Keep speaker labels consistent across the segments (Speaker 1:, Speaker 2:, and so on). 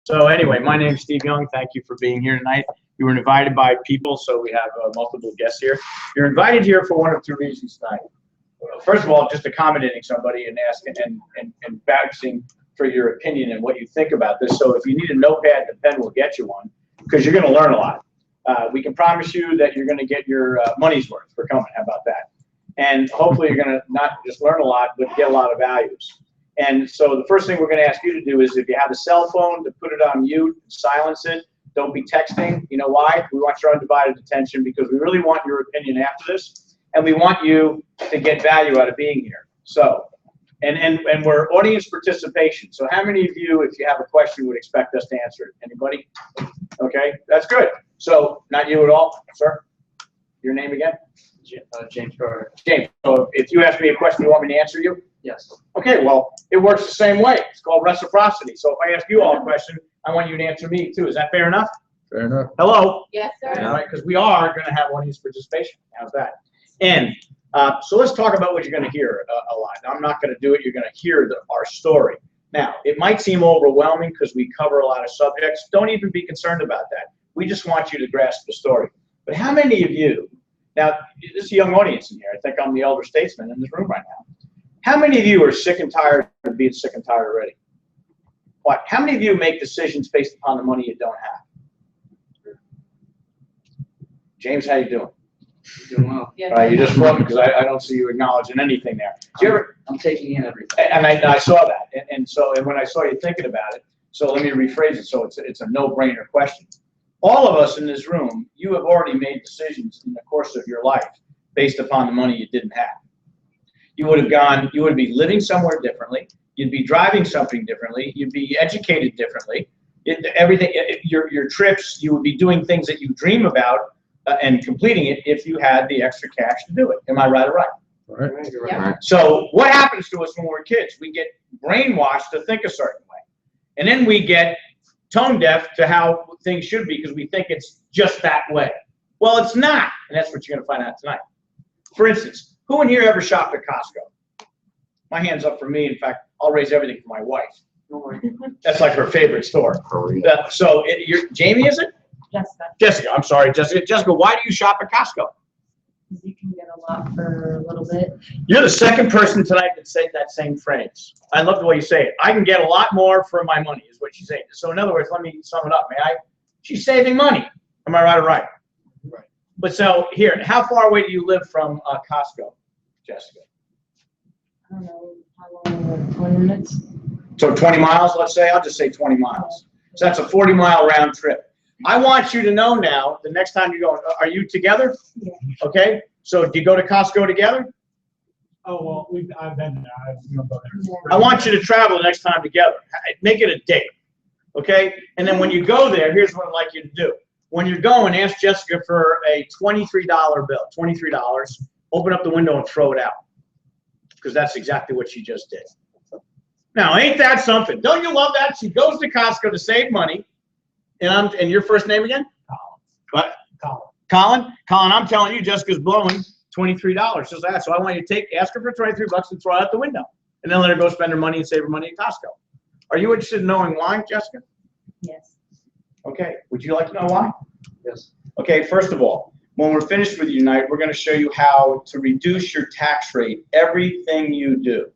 Speaker 1: So anyway, my name is Steve Young. Thank you for being here tonight. You were invited by people, so we have multiple guests here. You're invited here for one of two reasons tonight. First of all, just accommodating somebody and asking and vouching for your opinion and what you think about this. So if you need a notepad and a pen, we'll get you one, because you're going to learn a lot. We can promise you that you're going to get your money's worth for coming. How about that? And hopefully you're going to not just learn a lot, but get a lot of values. And so the first thing we're going to ask you to do is, if you have a cell phone, to put it on mute, silence it. Don't be texting. You know why? We want your undivided attention, because we really want your opinion after this, and we want you to get value out of being here. So, and we're audience participation. So how many of you, if you have a question, would expect us to answer it? Anybody? Okay, that's good. So not you at all, sir? Your name again?
Speaker 2: James Carter.
Speaker 1: James. So if you ask me a question, you want me to answer you?
Speaker 2: Yes.
Speaker 1: Okay, well, it works the same way. It's called reciprocity. So if I ask you all a question, I want you to answer me too. Is that fair enough?
Speaker 2: Fair enough.
Speaker 1: Hello?
Speaker 3: Yes, sir.
Speaker 1: All right, because we are going to have audience participation. How's that? And so let's talk about what you're going to hear a lot. Now, I'm not going to do it. You're going to hear our story. Now, it might seem overwhelming because we cover a lot of subjects. Don't even be concerned about that. We just want you to grasp the story. But how many of you, now, this is a young audience in here. I think I'm the elder statesman in this room right now. How many of you are sick and tired of being sick and tired already? What? How many of you make decisions based upon the money you don't have? James, how you doing?
Speaker 2: Doing well.
Speaker 3: Yes.
Speaker 1: All right, you just frozen because I don't see you acknowledging anything there. Do you ever?
Speaker 2: I'm taking in everything.
Speaker 1: And I saw that, and when I saw you thinking about it, so let me rephrase it. So it's a no-brainer question. All of us in this room, you have already made decisions in the course of your life based upon the money you didn't have. You would be living somewhere differently. You'd be driving something differently. You'd be educated differently. Your trips, you would be doing things that you dream about and completing it if you had the extra cash to do it. Am I right or right?
Speaker 2: Right. You're
Speaker 3: Yeah.
Speaker 2: right.
Speaker 1: So what happens to us when we're kids? We get brainwashed to think a certain way. And then we get tone deaf to how things should be, because we think it's just that way. Well, it's not. And that's what you're going to find out tonight. For instance, who in here ever shopped at Costco? My hand's up for me. In fact, I'll raise everything for my wife. That's like her favorite store. So Jamie, is it?
Speaker 3: Jessica,
Speaker 1: Jessica, I'm sorry, Jessica. Jessica, why do you shop at Costco?
Speaker 3: you can get a lot for a little bit.
Speaker 1: You're the second person tonight that said that same phrase. I love the way you say it. I can get a lot more for my money, is what she's saying. So in other words, let me sum it up, may I? She's saving money. Am I right or right?
Speaker 2: Right.
Speaker 1: But so here, how far away do you live from Costco, Jessica?
Speaker 3: I don't know how long, 20 minutes?
Speaker 1: So 20 miles, let's say. I'll just say 20 miles. So that's a 40-mile round trip. I want you to know now, the next time you go, are you together?
Speaker 3: Yeah.
Speaker 1: Okay. So do you go to Costco together?
Speaker 4: Oh, well, I've been there. I've go there.
Speaker 1: I want you to travel the next time together. Make it a date. Okay? And then when you go there, here's what I'd like you to do. When you're going, ask Jessica for a $23 bill. $23. Open up the window and throw it out. Because that's exactly what she just did. Now, ain't that something? Don't you love that? She goes to Costco to save money. And your first name again?
Speaker 4: Colin.
Speaker 1: What?
Speaker 4: Colin.
Speaker 1: Colin? Colin, I'm telling you, Jessica's blowing $23. Just that. So I want you to ask her for $23 and throw it out the window. And then let her go spend her money and save her money at Costco. Are you interested in knowing why, Jessica?
Speaker 3: Yes.
Speaker 1: Okay. Would you like to know why?
Speaker 2: Yes.
Speaker 1: Okay, first of all, when we're finished with you tonight, we're going to show you how to reduce your tax rate, everything you do,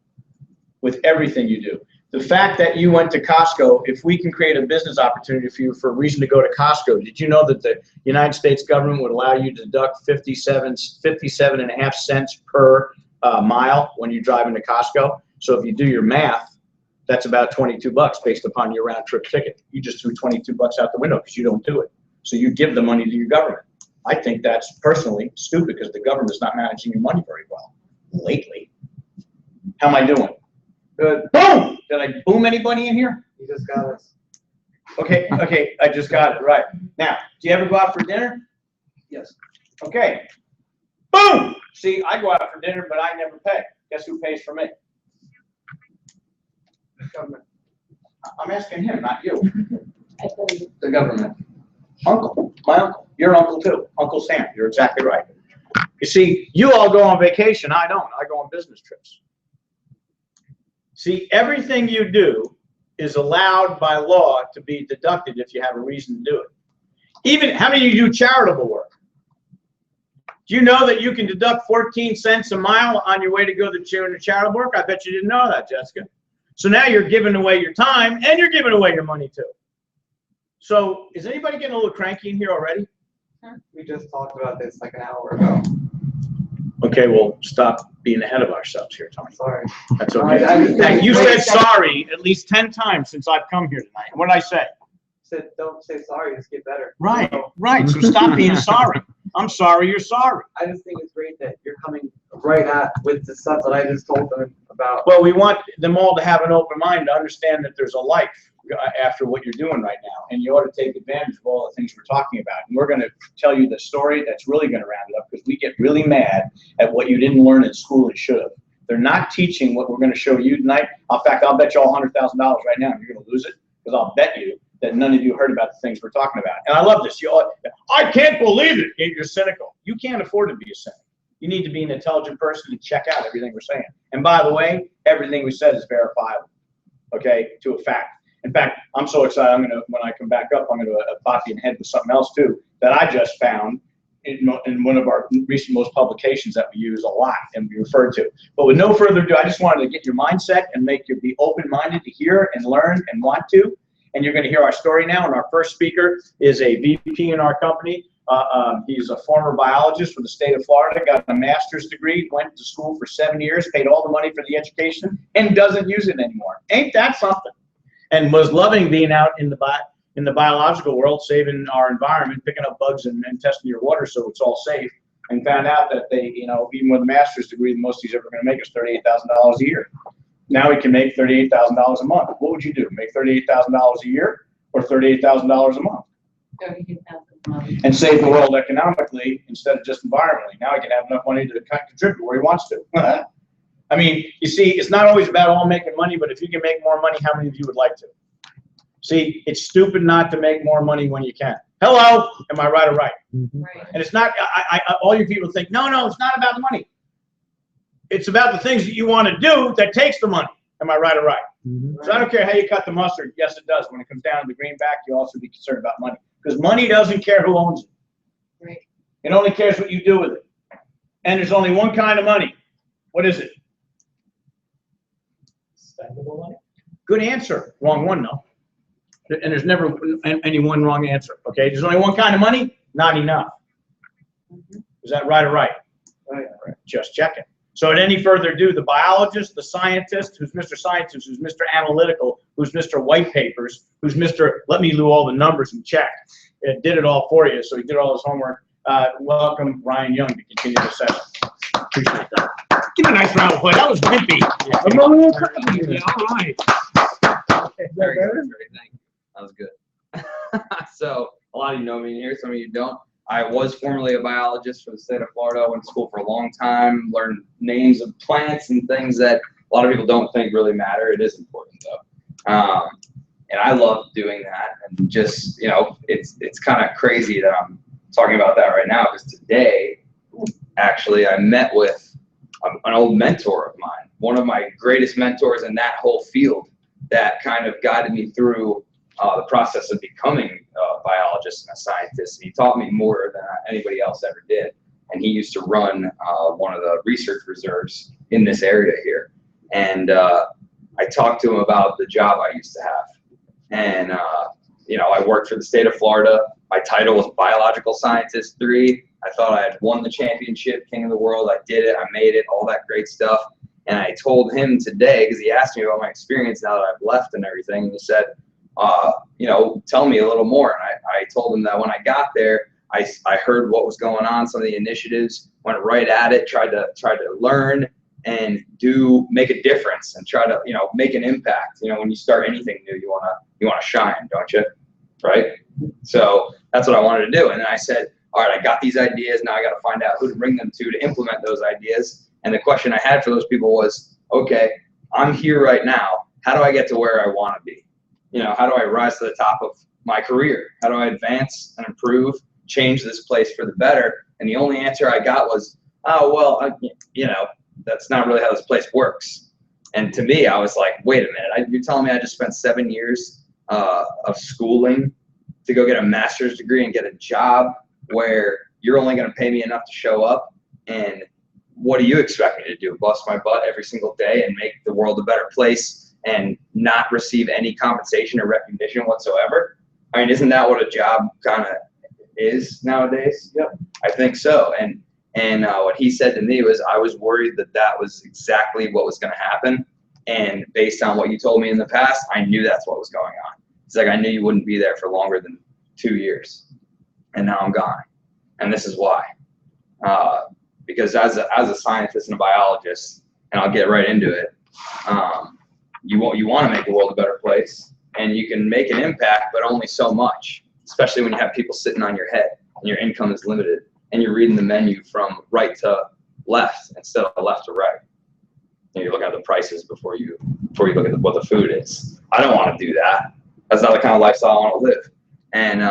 Speaker 1: with everything you do. The fact that you went to Costco, if we can create a business opportunity for you for a reason to go to Costco, did you know that the United States government would allow you to deduct 57.5 cents per mile when you drive into Costco? So if you do your math, that's about $22 based upon your round trip ticket. You just threw $22 out the window because you don't do it. So you give the money to your government. I think that's personally stupid because the government is not managing your money very well lately. How am I doing? Good. Boom! Did I boom anybody in here?
Speaker 2: You just got us.
Speaker 1: Okay, I just got it, right. Now, do you ever go out for dinner?
Speaker 2: Yes.
Speaker 1: Okay. Boom! See, I go out for dinner, but I never pay. Guess who pays for me?
Speaker 2: Government.
Speaker 1: I'm asking him, not you.
Speaker 3: I believe.
Speaker 2: The government.
Speaker 1: Uncle, my uncle. Your uncle too. Uncle Sam, you're exactly right. You see, you all go on vacation. I don't. I go on business trips. See, everything you do is allowed by law to be deducted if you have a reason to do it. Even, how many of you do charitable work? Do you know that you can deduct 14 cents a mile on your way to go to charitable work? I bet you didn't know that, Jessica. So now you're giving away your time and you're giving away your money too. So is anybody getting a little cranky in here already?
Speaker 2: We just talked about this like an hour ago.
Speaker 1: Okay, well, stop being ahead of ourselves here, Tony.
Speaker 2: Sorry.
Speaker 1: That's okay. Now, you said sorry at least 10 times since I've come here tonight. What did I say?
Speaker 2: Said don't say sorry, just get better.
Speaker 1: Right, right. So stop being sorry. I'm sorry you're sorry.
Speaker 2: I just think it's great that you're coming right at with the stuff that I just told them about.
Speaker 1: Well, we want them all to have an open mind to understand that there's a life after what you're doing right now, and you ought to take advantage of all the things we're talking about. And we're going to tell you the story that's really going to round it up, because we get really mad at what you didn't learn in school and should have. They're not teaching what we're going to show you tonight. In fact, I'll bet you all $100,000 right now, and you're going to lose it, because I'll bet you that none of you heard about the things we're talking about. And I love this. You all, I can't believe it. You're cynical. You can't afford to be a cynic. You need to be an intelligent person and check out everything we're saying. And by the way, everything we said is verifiable, okay, to a fact. In fact, I'm so excited. When I come back up, I'm going to pop you in the head with something else too that I just found in one of our recent most publications that we use a lot and we refer to. But with no further ado, I just wanted to get your mindset and make you be open-minded to hear and learn and want to. And you're going to hear our story now. And our first speaker is a VP in our company. He's a former biologist from the state of Florida, got a master's degree, went to school for 7 years, paid all the money for the education, and doesn't use it anymore. Ain't that something? And was loving being out in the biological world, saving our environment, picking up bugs and testing your water so it's all safe. And found out that they, you know, even with a master's degree, the most he's ever going to make is $38,000 a year. Now he can make $38,000 a month. What would you do? Make $38,000 a year or $38,000 a month?
Speaker 3: 32,000 a month.
Speaker 1: And save the world economically instead of just environmentally. Now he can have enough money to contribute where he wants to. I mean, you see, it's not always about all making money, but if you can make more money, how many of you would like to? See, it's stupid not to make more money when you can. Hello, am I right or right?
Speaker 3: Right.
Speaker 1: And it's not, all you people think, no, it's not about the money. It's about the things that you want to do that takes the money. Am I right or right? So I don't care how you cut the mustard. Yes, it does. When it comes down to the greenback, you also be concerned about money. Because money doesn't care who owns it.
Speaker 3: Right.
Speaker 1: It only cares what you do with it. And there's only one kind of money. What is it?
Speaker 4: Spendable money?
Speaker 1: Good answer. Wrong one, though. And there's never any one wrong answer. Okay? There's only one kind of money, not enough. Is that right or right?
Speaker 2: Right.
Speaker 1: Just checking. So at any further ado, the biologist, the scientist, who's Mr. Scientist, who's Mr. Analytical, who's Mr. White Papers, who's Mr. Let me do all the numbers and check. It did it all for you, so he did all his homework. Welcome Ryan Young to continue the session. Appreciate that. Give me a nice round of applause. That was wimpy. Yeah, all right.
Speaker 5: Very good. Great. Thank you. That was good. So a lot of you know me in here. Some of you don't. I was formerly a biologist for the state of Florida. I went to school for a long time, learned names of plants and things that a lot of people don't think really matter. It is important though. And I love doing that. And just, you know, it's kind of crazy that I'm talking about that right now, because today, actually, I met with an old mentor of mine, one of my greatest mentors in that whole field, that kind of guided me through the process of becoming a biologist and a scientist. And he taught me more than anybody else ever did. And he used to run one of the research reserves in this area here. And I talked to him about the job I used to have. And, you know, I worked for the state of Florida. My title was Biological Scientist 3. I thought I had won the championship, King of the World. I did it. I made it, all that great stuff. And I told him today, because he asked me about my experience now that I've left and everything, and he said, you know, tell me a little more. And I told him that when I got there, I heard what was going on, some of the initiatives, went right at it, tried to learn and make a difference and try to, you know, make an impact. You know, when you start anything new, you wanna shine, don't you? Right? So that's what I wanted to do. And then I said, all right, I got these ideas. Now I got to find out who to bring them to implement those ideas. And the question I had for those people was, okay, I'm here right now. How do I get to where I want to be? You know, how do I rise to the top of my career? How do I advance and improve, change this place for the better? And the only answer I got was, oh, well, you know, that's not really how this place works. And to me, I was like, wait a minute, you're telling me I just spent 7 years of schooling to go get a master's degree and get a job where you're only going to pay me enough to show up? And what do you expect me to do? Bust my butt every single day and make the world a better place and not receive any compensation or recognition whatsoever? I mean, isn't that what a job kind of is nowadays?
Speaker 2: Yep.
Speaker 5: I think so. And what he said to me was, I was worried that that was exactly what was going to happen. And based on what you told me in the past, I knew that's what was going on. It's like, I knew you wouldn't be there for longer than 2 years. And now I'm gone. And this is why. Because as a scientist and a biologist, and I'll get right into it, you want to make the world a better place, and you can make an impact, but only so much, especially when you have people sitting on your head and your income is limited and you're reading the menu from right to left instead of left to right. And you're looking at the prices before you look at what the food is. I don't want to do that. That's not the kind of lifestyle I want to live. And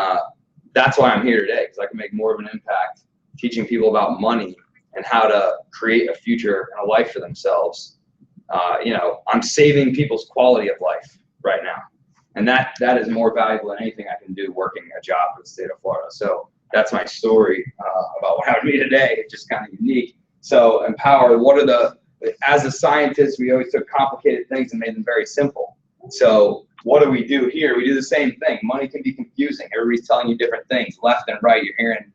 Speaker 5: that's why I'm here today, because I can make more of an impact teaching people about money and how to create a future and a life for themselves. I'm saving people's quality of life right now. And that is more valuable than anything I can do working a job for the state of Florida. So that's my story about what happened to me today. It's just kind of unique. So Empower, as a scientist, we always took complicated things and made them very simple. So what do we do here? We do the same thing. Money can be confusing. Everybody's telling you different things, left and right. You're hearing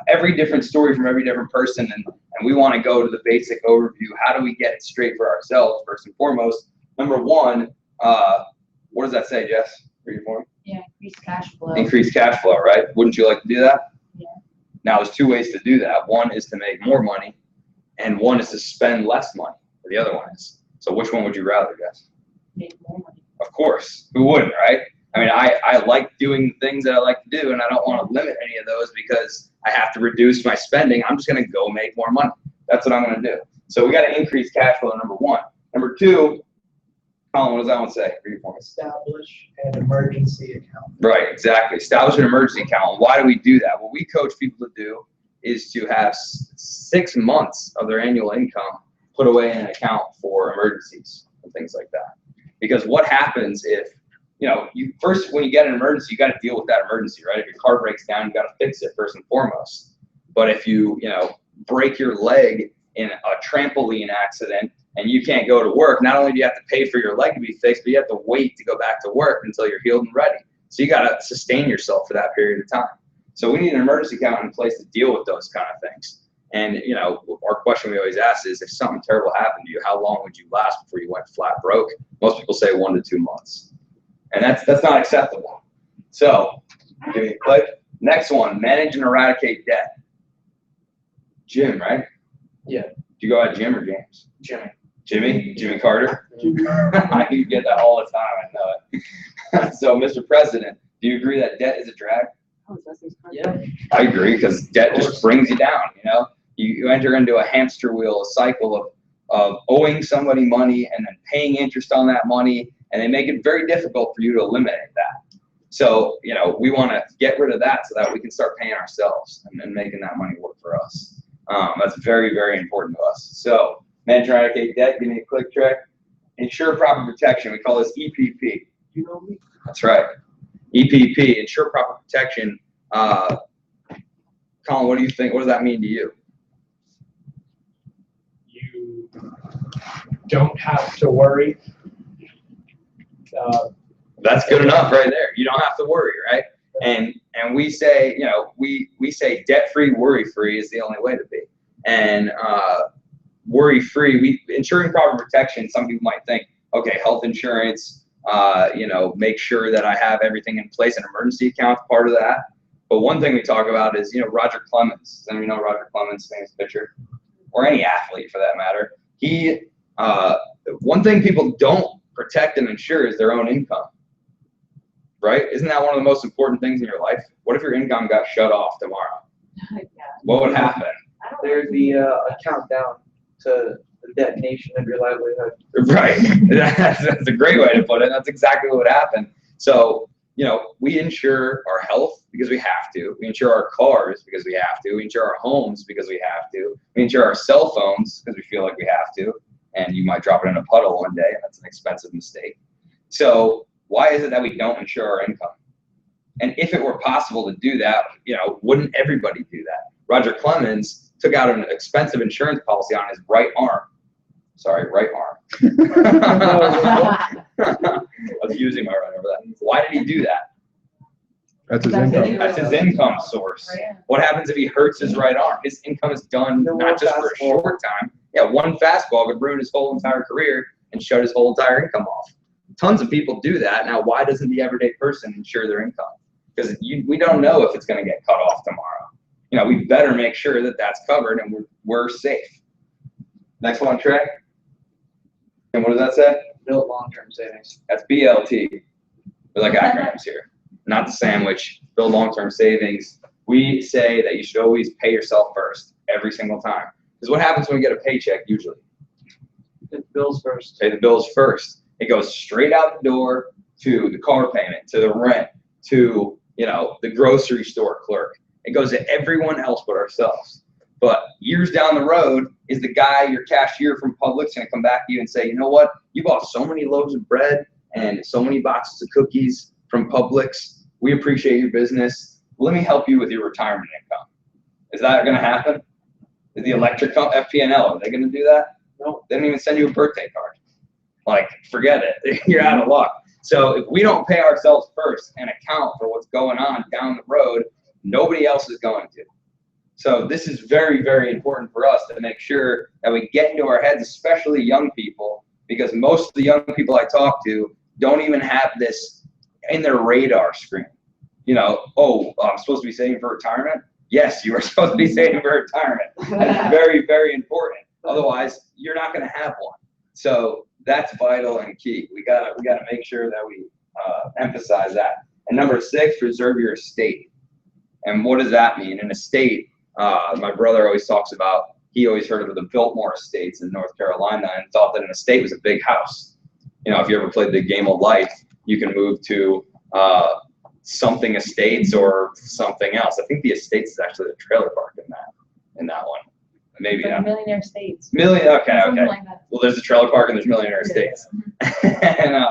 Speaker 5: every different story from every different person, and we want to go to the basic overview. How do we get it straight for ourselves, first and foremost? Number one, what does that say, Jess? Read it for me.
Speaker 3: Yeah, increase cash flow.
Speaker 5: Increase cash flow, right? Wouldn't you like to do that?
Speaker 3: Yeah.
Speaker 5: Now, there's two ways to do that. One is to make more money, and one is to spend less money. The other one is. So which one would you rather, Jess?
Speaker 3: Make more money.
Speaker 5: Of course. Who wouldn't, right? I mean, I like doing things that I like to do, and I don't want to limit any of those because I have to reduce my spending. I'm just going to go make more money. That's what I'm going to do. So we got to increase cash flow, number one. Number two, Colin, what does that one say? Read it for me.
Speaker 6: Establish an emergency account.
Speaker 5: Right, exactly. Establish an emergency account. Why do we do that? What we coach people to do is to have 6 months of their annual income put away in an account for emergencies and things like that. Because what happens if, when you get an emergency, you got to deal with that emergency, right? If your car breaks down, you got to fix it first and foremost. But if you, break your leg in a trampoline accident and you can't go to work, not only do you have to pay for your leg to be fixed, but you have to wait to go back to work until you're healed and ready. So you got to sustain yourself for that period of time. So we need an emergency account in place to deal with those kind of things. And, our question we always ask is, if something terrible happened to you, how long would you last before you went flat broke? Most people say 1 to 2 months. And that's not acceptable. So, give me a click. Next one, manage and eradicate debt. Jim, right?
Speaker 2: Yeah.
Speaker 5: Do you go out Jim or James?
Speaker 2: Jimmy.
Speaker 5: Jimmy Carter? I do get that all the time, I know it. So, Mr. President, do you agree that debt is a drag?
Speaker 3: Oh, that's his part.
Speaker 2: Yeah.
Speaker 5: I agree, because debt just brings you down, You enter into a hamster wheel, a cycle of owing somebody money and then paying interest on that money, and they make it very difficult for you to eliminate that. So, we want to get rid of that so that we can start paying ourselves and making that money work for us. That's very, very important to us. So, manage and eradicate debt, give me a quick trick. Ensure proper protection. We call this EPP.
Speaker 2: You know me.
Speaker 5: That's right. EPP, ensure proper protection. Colin, what do you think? What does that mean to you?
Speaker 4: You don't have to worry.
Speaker 5: That's good enough right there. You don't have to worry, right? And we say, we say debt-free, worry-free is the only way to be. And worry-free, ensuring proper protection, some people might think, okay, health insurance, make sure that I have everything in place, an emergency account part of that. But one thing we talk about is, Roger Clemens. Does anybody know Roger Clemens, famous pitcher? Or any athlete for that matter. One thing people don't protect and insure is their own income. Right? Isn't that one of the most important things in your life? What if your income got shut off tomorrow?
Speaker 3: Yeah.
Speaker 5: What would happen?
Speaker 3: I don't
Speaker 2: There'd be a countdown to the detonation of your livelihood.
Speaker 5: Right. That's a great way to put it. That's exactly what would happen. So, we insure our health because we have to. We insure our cars because we have to. We insure our homes because we have to. We insure our cell phones because we feel like we have to. and you might drop it in a puddle one day, and that's an expensive mistake. So why is it that we don't insure our income? And if it were possible to do that, wouldn't everybody do that? Roger Clemens took out an expensive insurance policy on his right arm. Sorry, right arm. I was using my right arm for that. Why did he do that?
Speaker 7: That's his income.
Speaker 5: That's his income source. What happens if he hurts his right arm? His income is done not just for a short time. Yeah, one fastball could ruin his whole entire career and shut his whole entire income off. Tons of people do that. Now, why doesn't the everyday person insure their income? Because we don't know if it's going to get cut off tomorrow. We better make sure that that's covered and we're safe. Next one, Trey. And what does that say?
Speaker 2: Build long-term savings.
Speaker 5: That's BLT. We like acronyms here. Not the sandwich. Build long-term savings. We say that you should always pay yourself first every single time. Because what happens when we get a paycheck usually?
Speaker 2: Bills first.
Speaker 5: Pay the bills first. It goes straight out the door to the car payment, to the rent, to the grocery store clerk. It goes to everyone else but ourselves. But years down the road, is the guy, your cashier from Publix, going to come back to you and say, you know what? You bought so many loaves of bread and so many boxes of cookies from Publix. We appreciate your business. Let me help you with your retirement income. Is that going to happen? Is the electric FP&L, are they going to do that? No. They don't even send you a birthday card. Like, forget it. You're out of luck. So if we don't pay ourselves first and account for what's going on down the road, nobody else is going to. So this is very, very important for us to make sure that we get into our heads, especially young people, because most of the young people I talk to don't even have this in their radar screen. I'm supposed to be saving for retirement? Yes, you are supposed to be saving for retirement. That's very, very important. Otherwise, you're not going to have one. So that's vital and key. We gotta make sure that we emphasize that. And number 6, reserve your estate. And what does that mean? An estate, my brother always talks about, he always heard of the Biltmore Estates in North Carolina and thought that an estate was a big house. If you ever played the game of life, you can move to something estates or something else. I think the estates is actually the trailer park in that one. Maybe not.
Speaker 3: Millionaire States.
Speaker 5: Okay.
Speaker 3: Something like that.
Speaker 5: Well, there's a trailer park and there's Millionaire Estates. And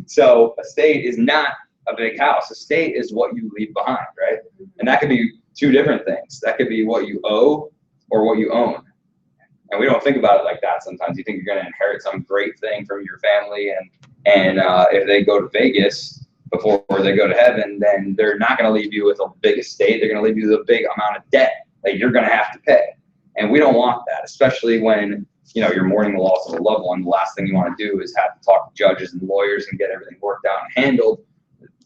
Speaker 5: so estate is not a big house. Estate is what you leave behind, right? And that could be 2 different things. That could be what you owe or what you own. And we don't think about it like that sometimes. You think you're going to inherit some great thing from your family, and if they go to Vegas before they go to heaven, then they're not going to leave you with a big estate. They're going to leave you with a big amount of debt that you're going to have to pay. And we don't want that, especially when you're mourning the loss of a loved one. The last thing you want to do is have to talk to judges and lawyers and get everything worked out and handled.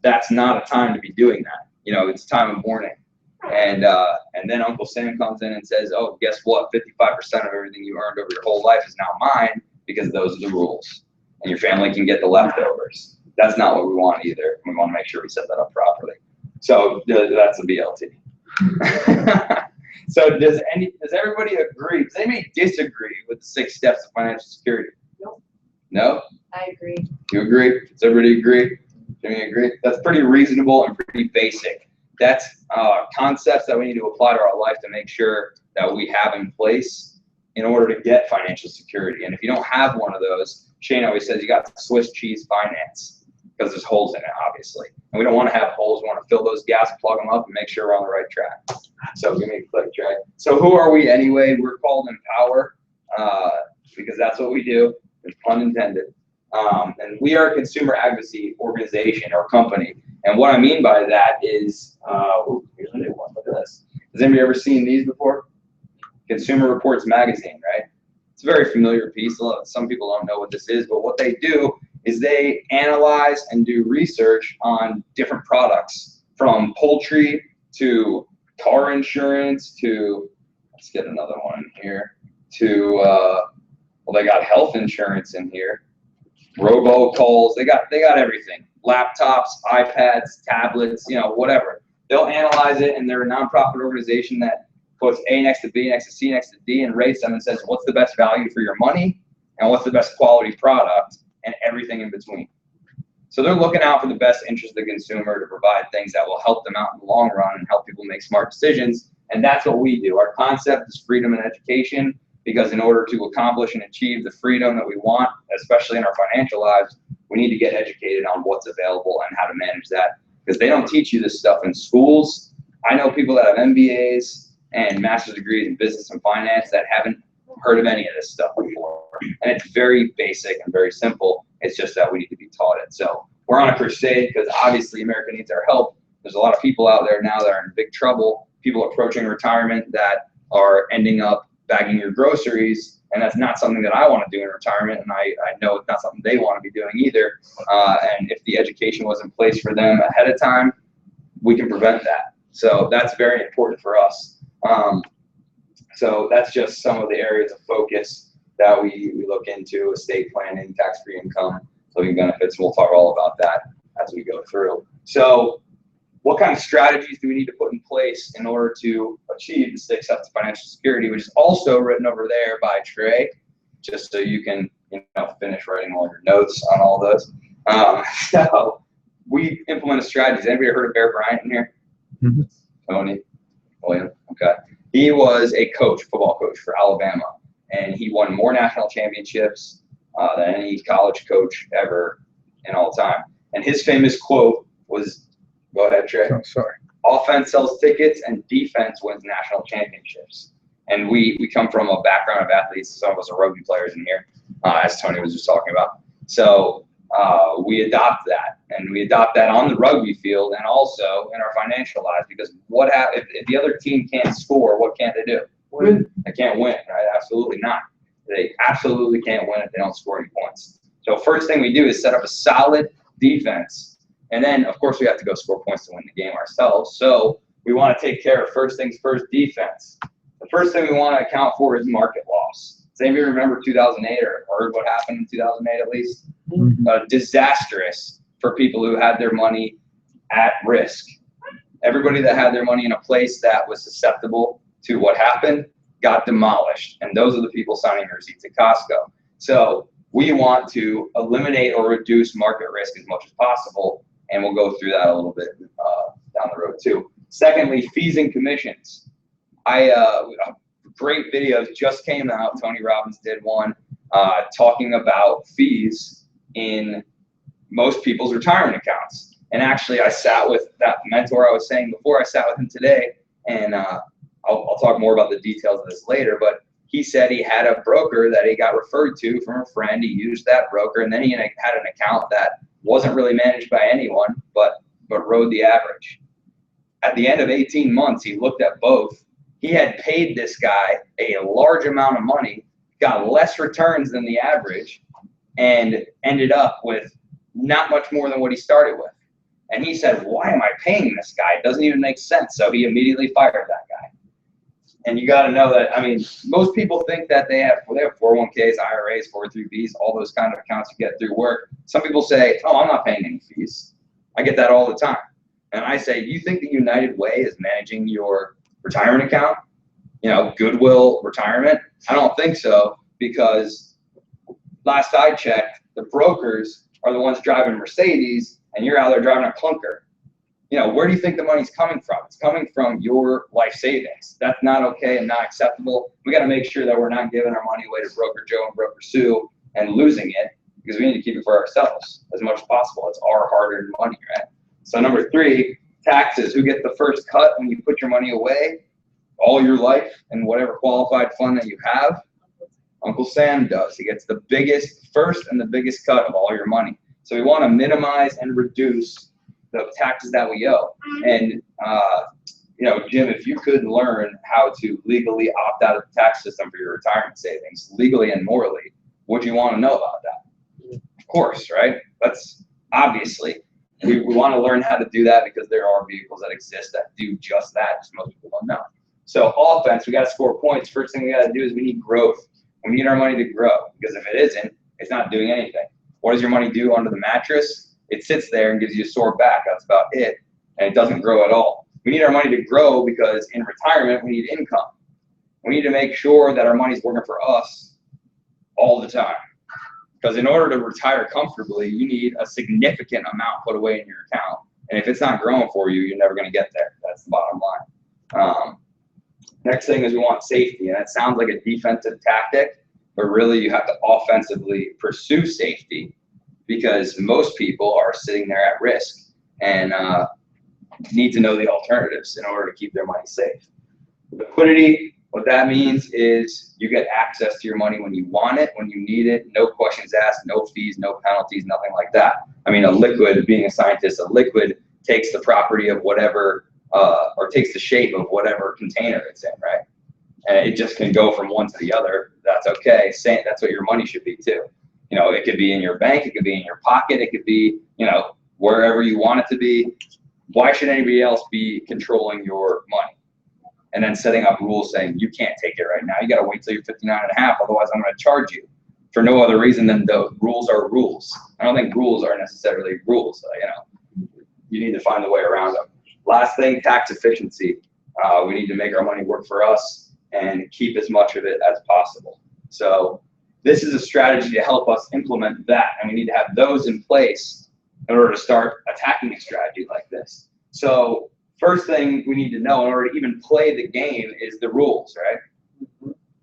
Speaker 5: That's not a time to be doing that. It's a time of mourning. And then Uncle Sam comes in and says, oh, guess what? 55% of everything you earned over your whole life is now mine because those are the rules. And your family can get the leftovers. That's not what we want either. We want to make sure we set that up properly. So that's the BLT. So does everybody agree? Does anybody disagree with the 6 steps of financial security?
Speaker 3: No.
Speaker 5: No?
Speaker 3: I agree.
Speaker 5: You agree? Does everybody agree? Jimmy agree? That's pretty reasonable and pretty basic. That's concepts that we need to apply to our life to make sure that we have in place in order to get financial security. And if you don't have one of those, Shane always says you got Swiss cheese finance because there's holes in it, obviously. And we don't want to have holes. We want to fill those gaps, plug them up, and make sure we're on the right track. So give me a click, Trey. So who are we anyway? We're called Empower because that's what we do. It's pun intended. And we are a consumer advocacy organization or company. And what I mean by that is, here's a new one. Look at this. Has anybody ever seen these before? Consumer Reports magazine, right? It's a very familiar piece. Some people don't know what this is, but what they do is they analyze and do research on different products, from poultry to car insurance to, let's get another one here, to, well, they got health insurance in here, robocalls, they got everything, laptops, iPads, tablets, whatever. They'll analyze it, and they're a nonprofit organization that puts A next to B next to C next to D and rates them and says, what's the best value for your money and what's the best quality product and everything in between. So they're looking out for the best interest of the consumer to provide things that will help them out in the long run and help people make smart decisions. And that's what we do. Our concept is freedom and education, because in order to accomplish and achieve the freedom that we want, especially in our financial lives, we need to get educated on what's available and how to manage that, because they don't teach you this stuff in schools. I know people that have MBAs and master's degrees in business and finance that haven't heard of any of this stuff before. And it's very basic and very simple. It's just that we need to be taught it. So we're on a crusade because obviously America needs our help. There's a lot of people out there now that are in big trouble, people approaching retirement that are ending up bagging your groceries, and that's not something that I want to do in retirement, and I know it's not something they want to be doing either. And if the education was in place for them ahead of time, we can prevent that. So that's very important for us. So that's just some of the areas of focus that we look into: estate planning, tax-free income, living benefits. We'll talk all about that as we go through. So what kind of strategies do we need to put in place in order to achieve the 6 steps to financial security, which is also written over there by Trey, just so you can finish writing all your notes on all those. So we implement a strategy. Has anybody heard of Bear Bryant in here?
Speaker 7: Mm-hmm.
Speaker 5: Tony? William? Okay. He was a coach, football coach for Alabama, and he won more national championships than any college coach ever in all time. And his famous quote was, go ahead, Trey.
Speaker 7: Oh, sorry.
Speaker 5: Offense sells tickets and defense wins national championships. And we come from a background of athletes. Some of us are rugby players in here, as Tony was just talking about. So we adopt that, and we adopt that on the rugby field and also in our financial lives, because if the other team can't score, what can't they do?
Speaker 2: Win.
Speaker 5: They can't win, right? Absolutely not. They absolutely can't win if they don't score any points. So first thing we do is set up a solid defense. And then, of course, we have to go score points to win the game ourselves. So we want to take care of first things first, defense. The first thing we want to account for is market loss. Does anybody remember 2008 or heard what happened in 2008 at least? Disastrous for people who had their money at risk. Everybody that had their money in a place that was susceptible to what happened got demolished. And those are the people signing receipts at Costco. So we want to eliminate or reduce market risk as much as possible. And we'll go through that a little bit down the road too. Secondly, fees and commissions. Great videos just came out. Tony Robbins did one talking about fees in most people's retirement accounts. And actually, I sat with that mentor I was saying before. I sat with him today, and I'll talk more about the details of this later. But he said he had a broker that he got referred to from a friend. He used that broker, and then he had an account that wasn't really managed by anyone, but rode the average. At the end of 18 months, he looked at both. He had paid this guy a large amount of money, got less returns than the average, and ended up with not much more than what he started with. And he said, why am I paying this guy? It doesn't even make sense. So he immediately fired that guy. And you got to know that, I mean, most people think that they have 401ks, IRAs, 403bs, all those kind of accounts you get through work. Some people say, oh, I'm not paying any fees. I get that all the time. And I say, do you think the United Way is managing your retirement account? Goodwill Retirement? I don't think so, because last I checked, the brokers are the ones driving Mercedes, and you're out there driving a clunker. Where do you think the money's coming from? It's coming from your life savings. That's not okay and not acceptable. We got to make sure that we're not giving our money away to Broker Joe and Broker Sue and losing it, because we need to keep it for ourselves as much as possible. It's our hard-earned money, right? So number 3, taxes. Who gets the first cut when you put your money away all your life in whatever qualified fund that you have? Uncle Sam does. He gets the first and the biggest cut of all your money. So we want to minimize and reduce the taxes that we owe. And, Jim, if you could learn how to legally opt out of the tax system for your retirement savings, legally and morally, would you want to know about that? Of course, right? That's obviously. We want to learn how to do that, because there are vehicles that exist that do just that, just most people don't know. So offense, we got to score points. First thing we got to do is we need growth. We need our money to grow, because if it isn't, it's not doing anything. What does your money do under the mattress? It sits there and gives you a sore back. That's about it. And it doesn't grow at all. We need our money to grow, because in retirement, we need income. We need to make sure that our money's working for us all the time. Because in order to retire comfortably, you need a significant amount put away in your account. And if it's not growing for you, you're never going to get there. That's the bottom line. Next thing is we want safety, and that sounds like a defensive tactic, but really you have to offensively pursue safety because most people are sitting there at risk and need to know the alternatives in order to keep their money safe. Liquidity, what that means is you get access to your money when you want it, when you need it, no questions asked, no fees, no penalties, nothing like that. I mean, a liquid, being a scientist, a liquid takes the property of whatever, or takes the shape of whatever container it's in, right? And it just can go from one to the other. That's okay. That's what your money should be too. You know, it could be in your bank, it could be in your pocket, it could be, you know, wherever you want it to be. Why should anybody else be controlling your money? And then setting up rules saying you can't take it right now. You got to wait till you're 59 and a half, otherwise I'm going to charge you for no other reason than the rules are rules. I don't think rules are necessarily rules. You know, you need to find a way around them. Last thing, tax efficiency. We need to make our money work for us and keep as much of it as possible. So this is a strategy to help us implement that, and we need to have those in place in order to start attacking a strategy like this. So first thing we need to know in order to even play the game is the rules, right?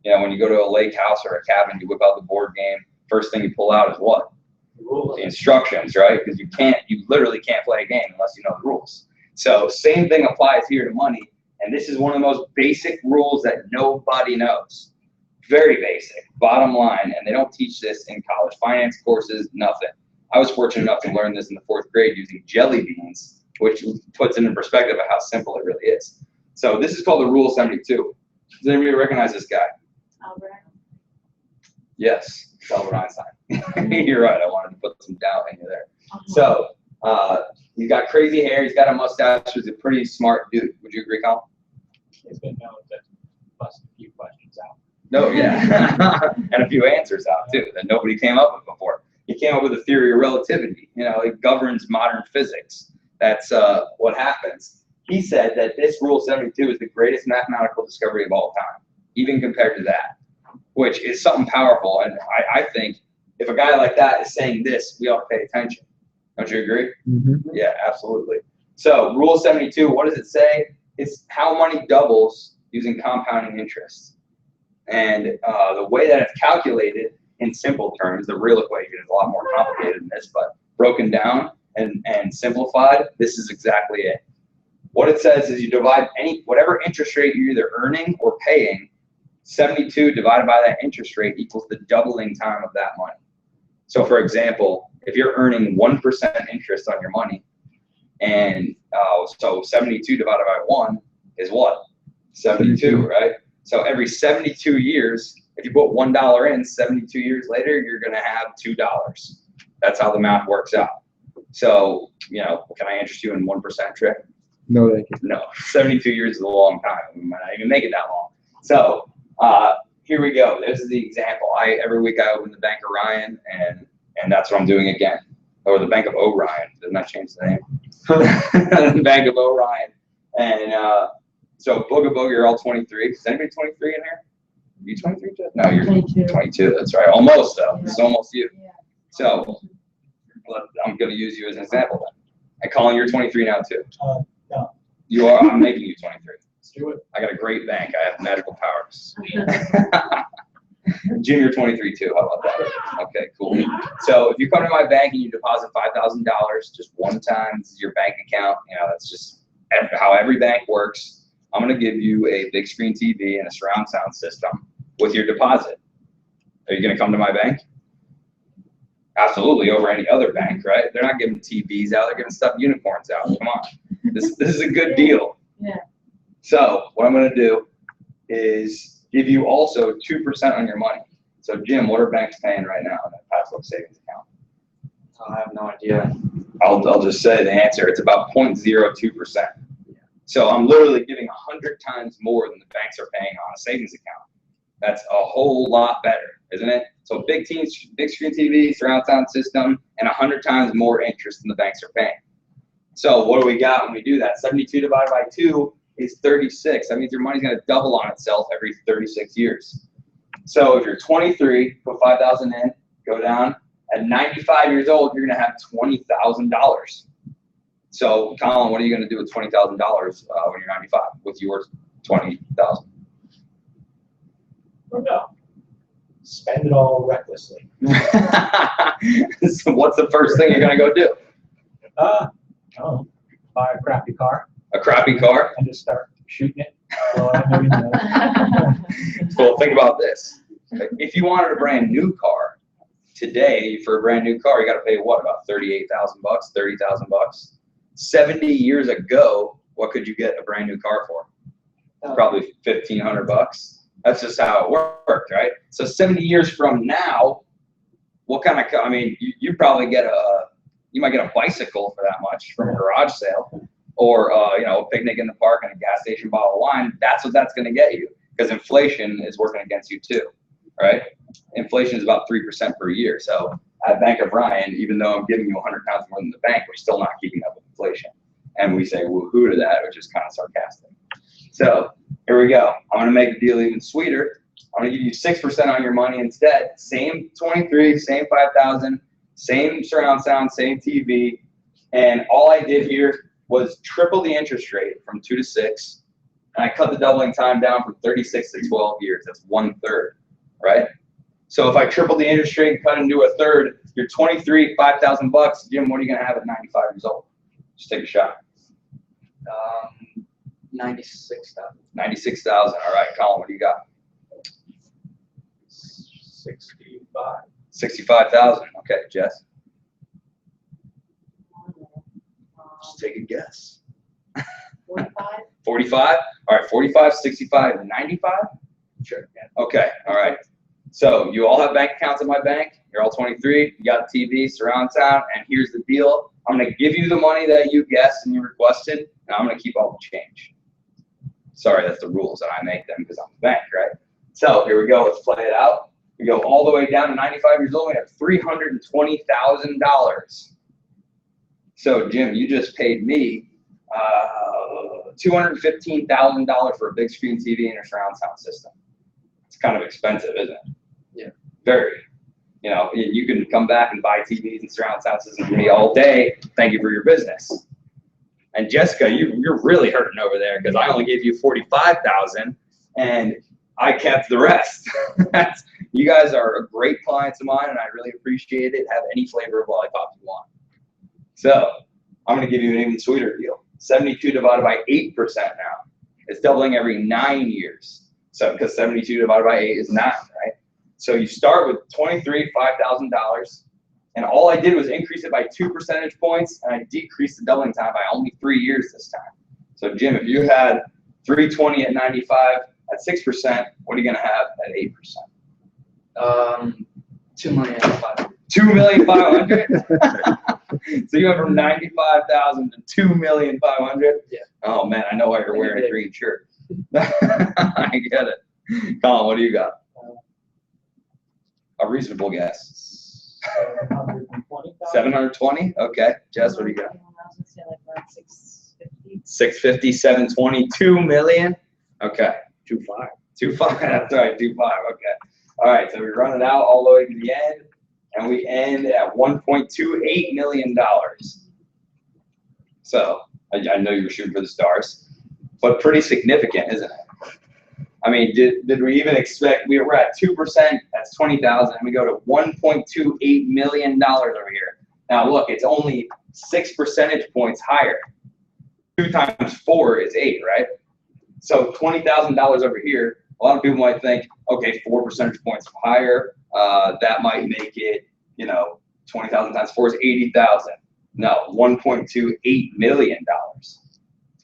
Speaker 5: You know, when you go to a lake house or a cabin, you whip out the board game. First thing you pull out is what? The instructions, right? Because you literally can't play a game unless you know the rules. So same thing applies here to money. And this is one of the most basic rules that nobody knows. Very basic, bottom line. And they don't teach this in college finance courses, nothing. I was fortunate enough to learn this in the 4th grade using jelly beans, which puts it in perspective of how simple it really is. So this is called the Rule 72. Does anybody recognize this guy?
Speaker 3: Albert.
Speaker 5: Yes, it's Albert Einstein. You're right, I wanted to put some doubt in you there. So he's got crazy hair, he's got a mustache, he's a pretty smart dude. Would you agree, Colin?
Speaker 4: It's been known to bust a few questions out.
Speaker 5: No, yeah. And a few answers out too that nobody came up with before. He came up with a theory of relativity. You know, it governs modern physics. That's what happens. He said that this Rule 72 is the greatest mathematical discovery of all time, even compared to that, which is something powerful. And I think if a guy like that is saying this, we ought to pay attention. Don't you agree?
Speaker 7: Mm-hmm.
Speaker 5: Yeah, absolutely. So Rule 72, what does it say? It's how money doubles using compounding interest. And the way that it's calculated in simple terms, the real equation is a lot more complicated than this, but broken down and simplified, this is exactly it. What it says is you divide whatever interest rate you're either earning or paying, 72 divided by that interest rate equals the doubling time of that money. So for example, if you're earning 1% interest on your money, and so 72 divided by 1 is what? 72, right? So every 72 years, if you put $1 in, 72 years later, you're going to have $2. That's how the math works out. So, you know, can I interest you in 1% trick?
Speaker 7: No, thank you.
Speaker 5: No, 72 years is a long time. We might not even make it that long. So here we go. This is the example. Every week I open the Bank of Ryan, and that's what I'm doing again. Or the Bank of Orion. Doesn't that change the name? The Bank of Orion. And so Booga Booga, you're all 23. Is anybody 23 in here? You 23, Jeff? No, you're
Speaker 3: 22.
Speaker 5: 22. That's right. Almost though. It's almost you.
Speaker 3: Yeah.
Speaker 5: So I'm going to use you as an example then. And Colin, you're 23 now too.
Speaker 6: No.
Speaker 5: You are. I'm making you 23.
Speaker 6: Let's do it.
Speaker 5: I got a great bank. I have magical powers. Jim, you're 23 too. How about that? Okay, cool. So if you come to my bank and you deposit $5,000 just one time, this is your bank account. You know, that's just how every bank works. I'm going to give you a big screen TV and a surround sound system with your deposit. Are you going to come to my bank? Absolutely, over any other bank, right? They're not giving TVs out. They're giving stuffed unicorns out. Come on. This is a good deal.
Speaker 3: Yeah.
Speaker 5: So what I'm going to do is give you also 2% on your money. So Jim, what are banks paying right now on that Passbook savings account?
Speaker 2: I have no idea.
Speaker 5: I'll just say the answer. It's about 0.02%. So I'm literally giving 100 times more than the banks are paying on a savings account. That's a whole lot better, isn't it? So big screen TV, surround sound system, and 100 times more interest than the banks are paying. So what do we got when we do that? 72 divided by 2 is 36. That means your money's going to double on itself every 36 years. So if you're 23, put 5,000 in, go down. At 95 years old, you're going to have $20,000. So Colin, what are you going to do with $20,000 when you're 95 with your 20,000?
Speaker 6: Or no? Spend it all recklessly.
Speaker 5: So what's the first thing you're gonna go do?
Speaker 6: I don't know, buy a crappy car
Speaker 5: A crappy car?
Speaker 6: and just start shooting it. Blow it out, maybe, you know.
Speaker 5: Well, think about this. If you wanted a brand new car, today, for a brand new car, you gotta pay what, about $38,000, $30,000? 70 years ago, what could you get a brand new car for? Probably $1,500. That's just how it worked, right? So 70 years from now, what kind of, I mean, you probably get you might get a bicycle for that much from a garage sale, or you know, a picnic in the park and a gas station bottle of wine. That's what that's going to get you, because inflation is working against you too, right? Inflation is about 3% per year. So at Bank of Ryan, even though I'm giving you 100 pounds more than the bank, we're still not keeping up with inflation. And we say woohoo to that, which is kind of sarcastic. So here we go. I'm going to make the deal even sweeter. I'm going to give you 6% on your money instead. Same 23, same 5,000, same surround sound, same TV. And all I did here was triple the interest rate from 2 to 6. And I cut the doubling time down from 36 to 12 years. That's 1/3, right? So if I triple the interest rate and cut into 1/3, you're 23, $5,000. Jim, what are you going to have at 95 years old? Just take a shot.
Speaker 2: 96,000.
Speaker 5: 96,000. All right, Colin, what do you got?
Speaker 6: 65.
Speaker 5: 65,000. Okay, Jess. Just take a guess.
Speaker 3: 45?
Speaker 5: 45? All right, 45, 65, 95?
Speaker 6: Sure. Yeah.
Speaker 5: Okay, all right. So you all have bank accounts at my bank. You're all 23. You got TV, surround sound, and here's the deal. I'm going to give you the money that you guessed and you requested, and I'm going to keep all the change. Sorry, that's the rules, and I make them because I'm the bank, right? So here we go. Let's play it out. We go all the way down to 95 years old. We have $320,000. So, Jim, you just paid me $215,000 for a big screen TV and a surround sound system. It's kind of expensive, isn't it?
Speaker 2: Yeah.
Speaker 5: Very. You know, you can come back and buy TVs and surround sound systems for me all day. Thank you for your business. And Jessica, you're really hurting over there because I only gave you $45,000 and I kept the rest. You guys are great clients of mine, and I really appreciate it. Have any flavor of lollipop you want. So I'm going to give you an even sweeter deal. 72 divided by 8% now. It's doubling every 9 years. So because 72 divided by 8 is 9, right? So you start with $5,000, and all I did was increase it by 2 percentage points, and I decreased the doubling time by only 3 years this time. So Jim, if you had 320 at 95 at 6%, what are you going to have at 8%?
Speaker 2: $2,500,000.
Speaker 5: $2,500,000. So you went from 95,000 to 2,500,000.
Speaker 2: Yeah.
Speaker 5: Oh man, I know why you're wearing a green shirt. I get it. Colin, what do you got? A reasonable guess.
Speaker 6: 720,000.
Speaker 5: 720. Okay. Jess, what do you got?
Speaker 3: I was gonna say like around 650.
Speaker 5: 650, 720, 2 million. Okay.
Speaker 6: 25.
Speaker 5: 2.5. That's right. 2.5. Okay. All right. So we run it out all the way to the end, and we end at $1.28 million. So I know you were shooting for the stars, but pretty significant, isn't it? I mean, did we even expect? We were at 2%. That's 20,000. And we go to $1.28 million over here. Now look, it's only 6 percentage points higher. 2 times 4 is 8, right? So $20,000 over here. A lot of people might think, okay, 4 percentage points higher. That might make it, you know, 20,000 times 4 is 80,000. No, $1.28 million.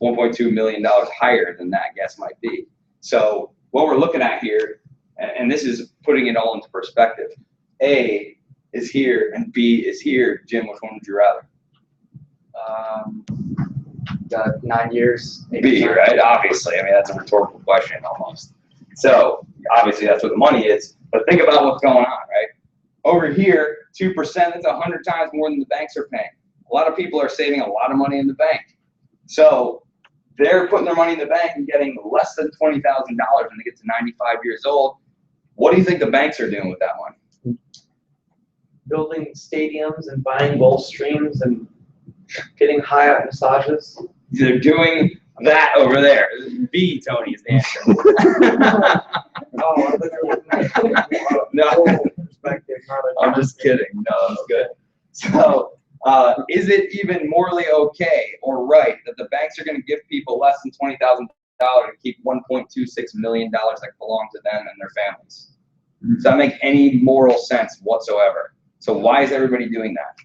Speaker 5: $1.2 million higher than that guess might be. So what we're looking at here, and this is putting it all into perspective. A is here and B is here. Jim, which one would you rather?
Speaker 2: 9 years.
Speaker 5: B, right? Obviously. I mean, that's a rhetorical question almost. So obviously that's what the money is. But think about what's going on, right? Over here, 2%, that's 100 times more than the banks are paying. A lot of people are saving a lot of money in the bank. So they're putting their money in the bank and getting less than $20,000 when they get to 95 years old. What do you think the banks are doing with that money?
Speaker 2: Building stadiums and buying Gulfstreams and getting high-up massages.
Speaker 5: They're doing that over there. B, Tony, is the answer.
Speaker 2: Oh, I literally.
Speaker 5: No.
Speaker 2: Perspective, not a-
Speaker 5: I'm just kidding. No, that's good. So, is it even morally okay or right that the banks are going to give people less than $20,000 to keep $1.26 million that belong to them and their families? Does that make any moral sense whatsoever? So why is everybody doing that?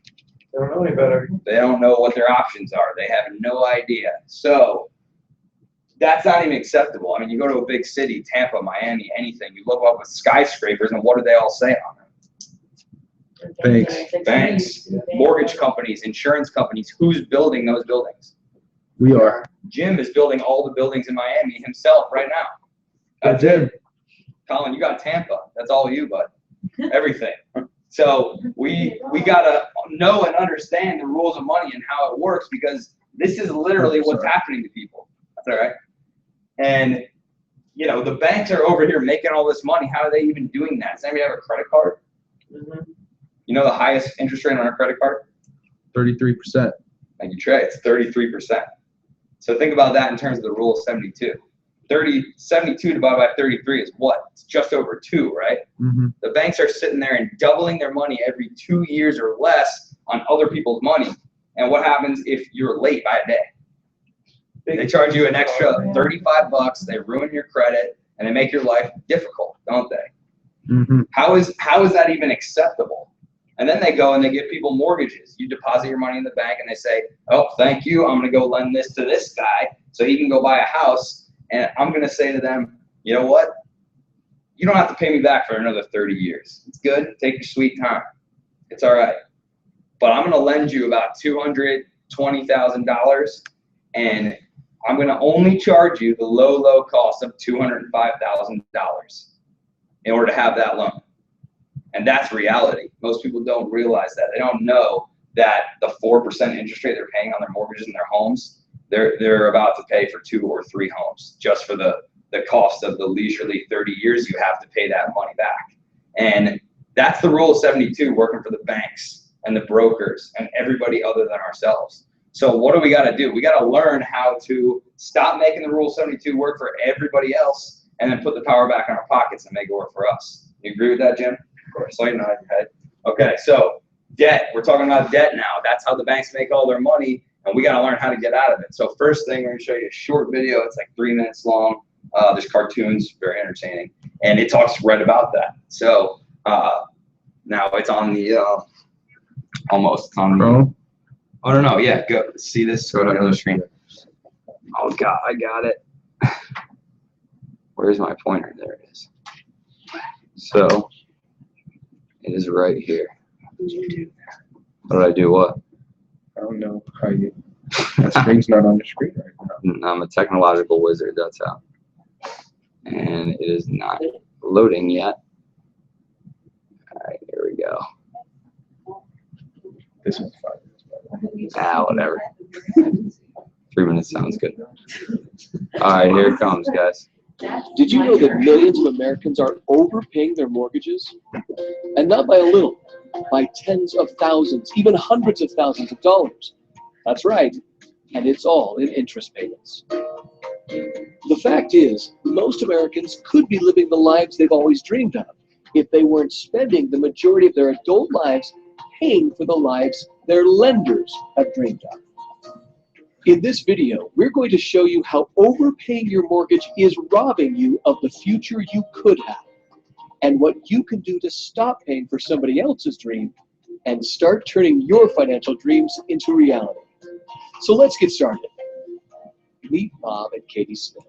Speaker 2: They don't know any better.
Speaker 5: They don't know what their options are. They have no idea. So that's not even acceptable. I mean, you go to a big city, Tampa, Miami, anything, you look up with skyscrapers, and what do they all say on them? Banks, mortgage companies, insurance companies. Who's building those buildings?
Speaker 7: We are.
Speaker 5: Jim is building all the buildings in Miami himself right now.
Speaker 7: That's it.
Speaker 5: Colin, you got Tampa. That's all you, bud. Everything. So we gotta know and understand the rules of money and how it works, because this is literally what's happening to people. That's all right. And you know, the banks are over here making all this money. How are they even doing that? Does anybody have a credit card? You know the highest interest rate on a credit card?
Speaker 7: 33%.
Speaker 5: Thank you, Trey. It's 33%. So think about that in terms of the rule of 72. 72 divided by 33 is what? It's just over 2, right?
Speaker 7: Mm-hmm.
Speaker 5: The banks are sitting there and doubling their money every 2 years or less on other people's money. And what happens if you're late by a day? They charge you an extra $35. They ruin your credit and they make your life difficult, don't they?
Speaker 7: Mm-hmm.
Speaker 5: How is that even acceptable? And then they go and they give people mortgages. You deposit your money in the bank and they say, oh, thank you. I'm going to go lend this to this guy so he can go buy a house. And I'm going to say to them, you know what? You don't have to pay me back for another 30 years. It's good. Take your sweet time. It's all right. But I'm going to lend you about $220,000, and I'm going to only charge you the low cost of $205,000 in order to have that loan. And that's reality. Most people don't realize that. They don't know that the 4% interest rate they're paying on their mortgages and their homes, they're about to pay for 2 or 3 homes just for the cost of the leisurely 30 years you have to pay that money back. And that's the rule of 72 working for the banks and the brokers and everybody other than ourselves. So what do we got to do? We got to learn how to stop making the rule of 72 work for everybody else and then put the power back in our pockets and make it work for us. You agree with that, Jim? Of course. So you nod your head. Okay, so debt. We're talking about debt now. That's how the banks make all their money, and we got to learn how to get out of it. So first thing, we're going to show you a short video. It's like 3 minutes long. There's cartoons, very entertaining, and it talks right about that. So now it's on the almost on the. Oh no, yeah, go see this. Go to another screen. Oh God, I got it. Where's my pointer? There it is. So it is right here. What did I do? What?
Speaker 7: I don't know how you. That screen's not on the screen right now.
Speaker 5: I'm a technological wizard. That's how. And it is not loading yet. All right, here we go.
Speaker 7: This one's 5 minutes.
Speaker 5: Whatever. 3 minutes sounds good. All right, here it comes, guys.
Speaker 8: Did you know that millions of Americans are overpaying their mortgages? And not by a little, by tens of thousands, even hundreds of thousands of dollars. That's right, and it's all in interest payments. The fact is, most Americans could be living the lives they've always dreamed of if they weren't spending the majority of their adult lives paying for the lives their lenders have dreamed of. In this video, we're going to show you how overpaying your mortgage is robbing you of the future you could have, and what you can do to stop paying for somebody else's dream and start turning your financial dreams into reality. So let's get started. Meet Bob and Katie Smith.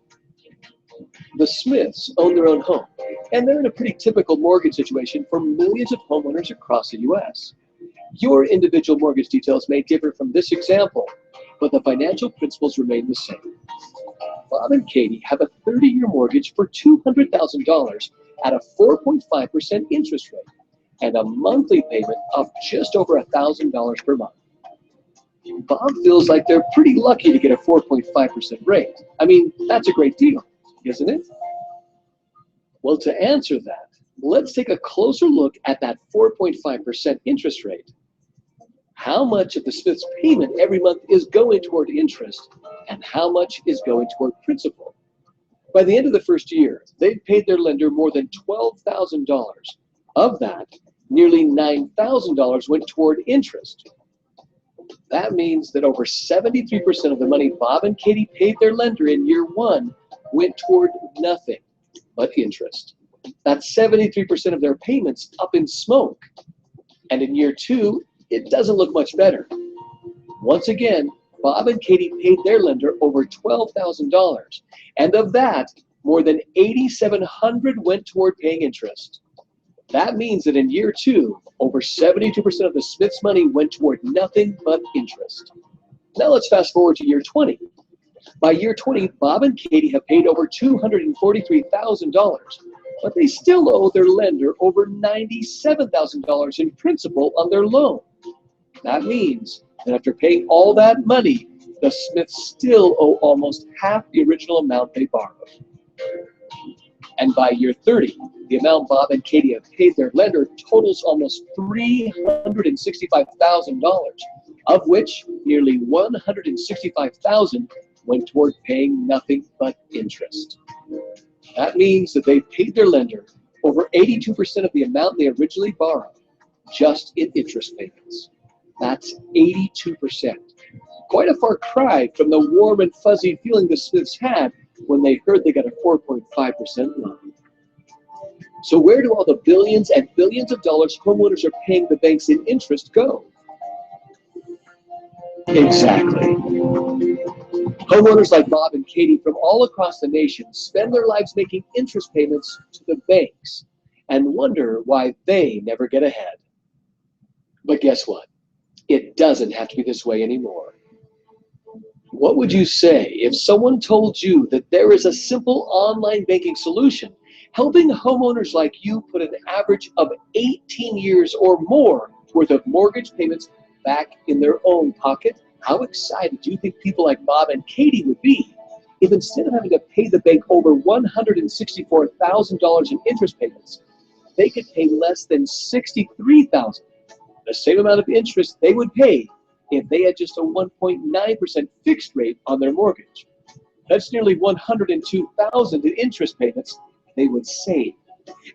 Speaker 8: The Smiths own their own home, and they're in a pretty typical mortgage situation for millions of homeowners across the U.S. Your individual mortgage details may differ from this example, but the financial principles remain the same. Bob and Katie have a 30-year mortgage for $200,000 at a 4.5% interest rate and a monthly payment of just over $1,000 per month. Bob feels like they're pretty lucky to get a 4.5% rate. I mean, that's a great deal, isn't it? Well, to answer that, let's take a closer look at that 4.5% interest rate. How much of the Smiths' payment every month is going toward interest, and how much is going toward principal? By the end of the first year, they'd paid their lender more than $12,000. Of that, nearly $9,000 went toward interest. That means that over 73% of the money Bob and Katie paid their lender in year one went toward nothing but interest. That's 73% of their payments up in smoke. And in year two, it doesn't look much better. Once again, Bob and Katie paid their lender over $12,000. And of that, more than $8,700 went toward paying interest. That means that in year two, over 72% of the Smiths' money went toward nothing but interest. Now let's fast forward to year 20. By year 20, Bob and Katie have paid over $243,000, but they still owe their lender over $97,000 in principal on their loan. That means that after paying all that money, the Smiths still owe almost half the original amount they borrowed. And by year 30, the amount Bob and Katie have paid their lender totals almost $365,000, of which nearly $165,000 went toward paying nothing but interest. That means that they've paid their lender over 82% of the amount they originally borrowed, just in interest payments. That's 82%. Quite a far cry from the warm and fuzzy feeling the Smiths had when they heard they got a 4.5% loan. So where do all the billions and billions of dollars homeowners are paying the banks in interest go? Exactly. Homeowners like Bob and Katie from all across the nation spend their lives making interest payments to the banks and wonder why they never get ahead. But guess what? It doesn't have to be this way anymore. What would you say if someone told you that there is a simple online banking solution helping homeowners like you put an average of 18 years or more worth of mortgage payments back in their own pocket? How excited do you think people like Bob and Katie would be if instead of having to pay the bank over $164,000 in interest payments, they could pay less than $63,000, the same amount of interest they would pay if they had just a 1.9% fixed rate on their mortgage? That's nearly $102,000 in interest payments they would save,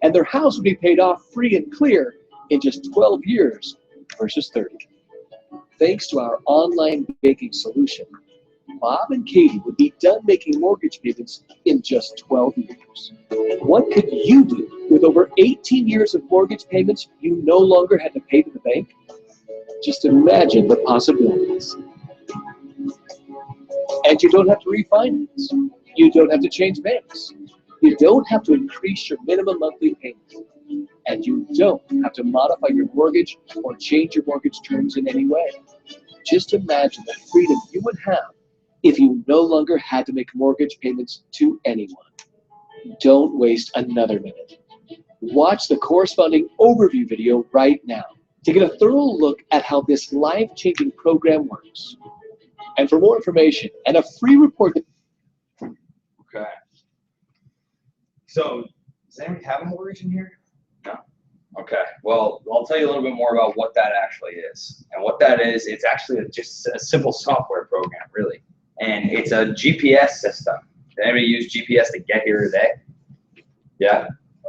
Speaker 8: and their house would be paid off free and clear in just 12 years versus 30. Thanks to our online banking solution, Bob and Katie would be done making mortgage payments in just 12 years. What could you do with over 18 years of mortgage payments you no longer had to pay to the bank? Just imagine the possibilities. And you don't have to refinance. You don't have to change banks. You don't have to increase your minimum monthly payment. And you don't have to modify your mortgage or change your mortgage terms in any way. Just imagine the freedom you would have if you no longer had to make mortgage payments to anyone. Don't waste another minute. Watch the corresponding overview video right now to get a thorough look at how this life-changing program works. And for more information and a free report.
Speaker 5: Okay. So, does anyone have a mortgage in here? No? Okay. Well, I'll tell you a little bit more about what that actually is. And what that is, it's actually just a simple software program, really. And it's a GPS system. Did anybody use GPS to get here today? Yeah?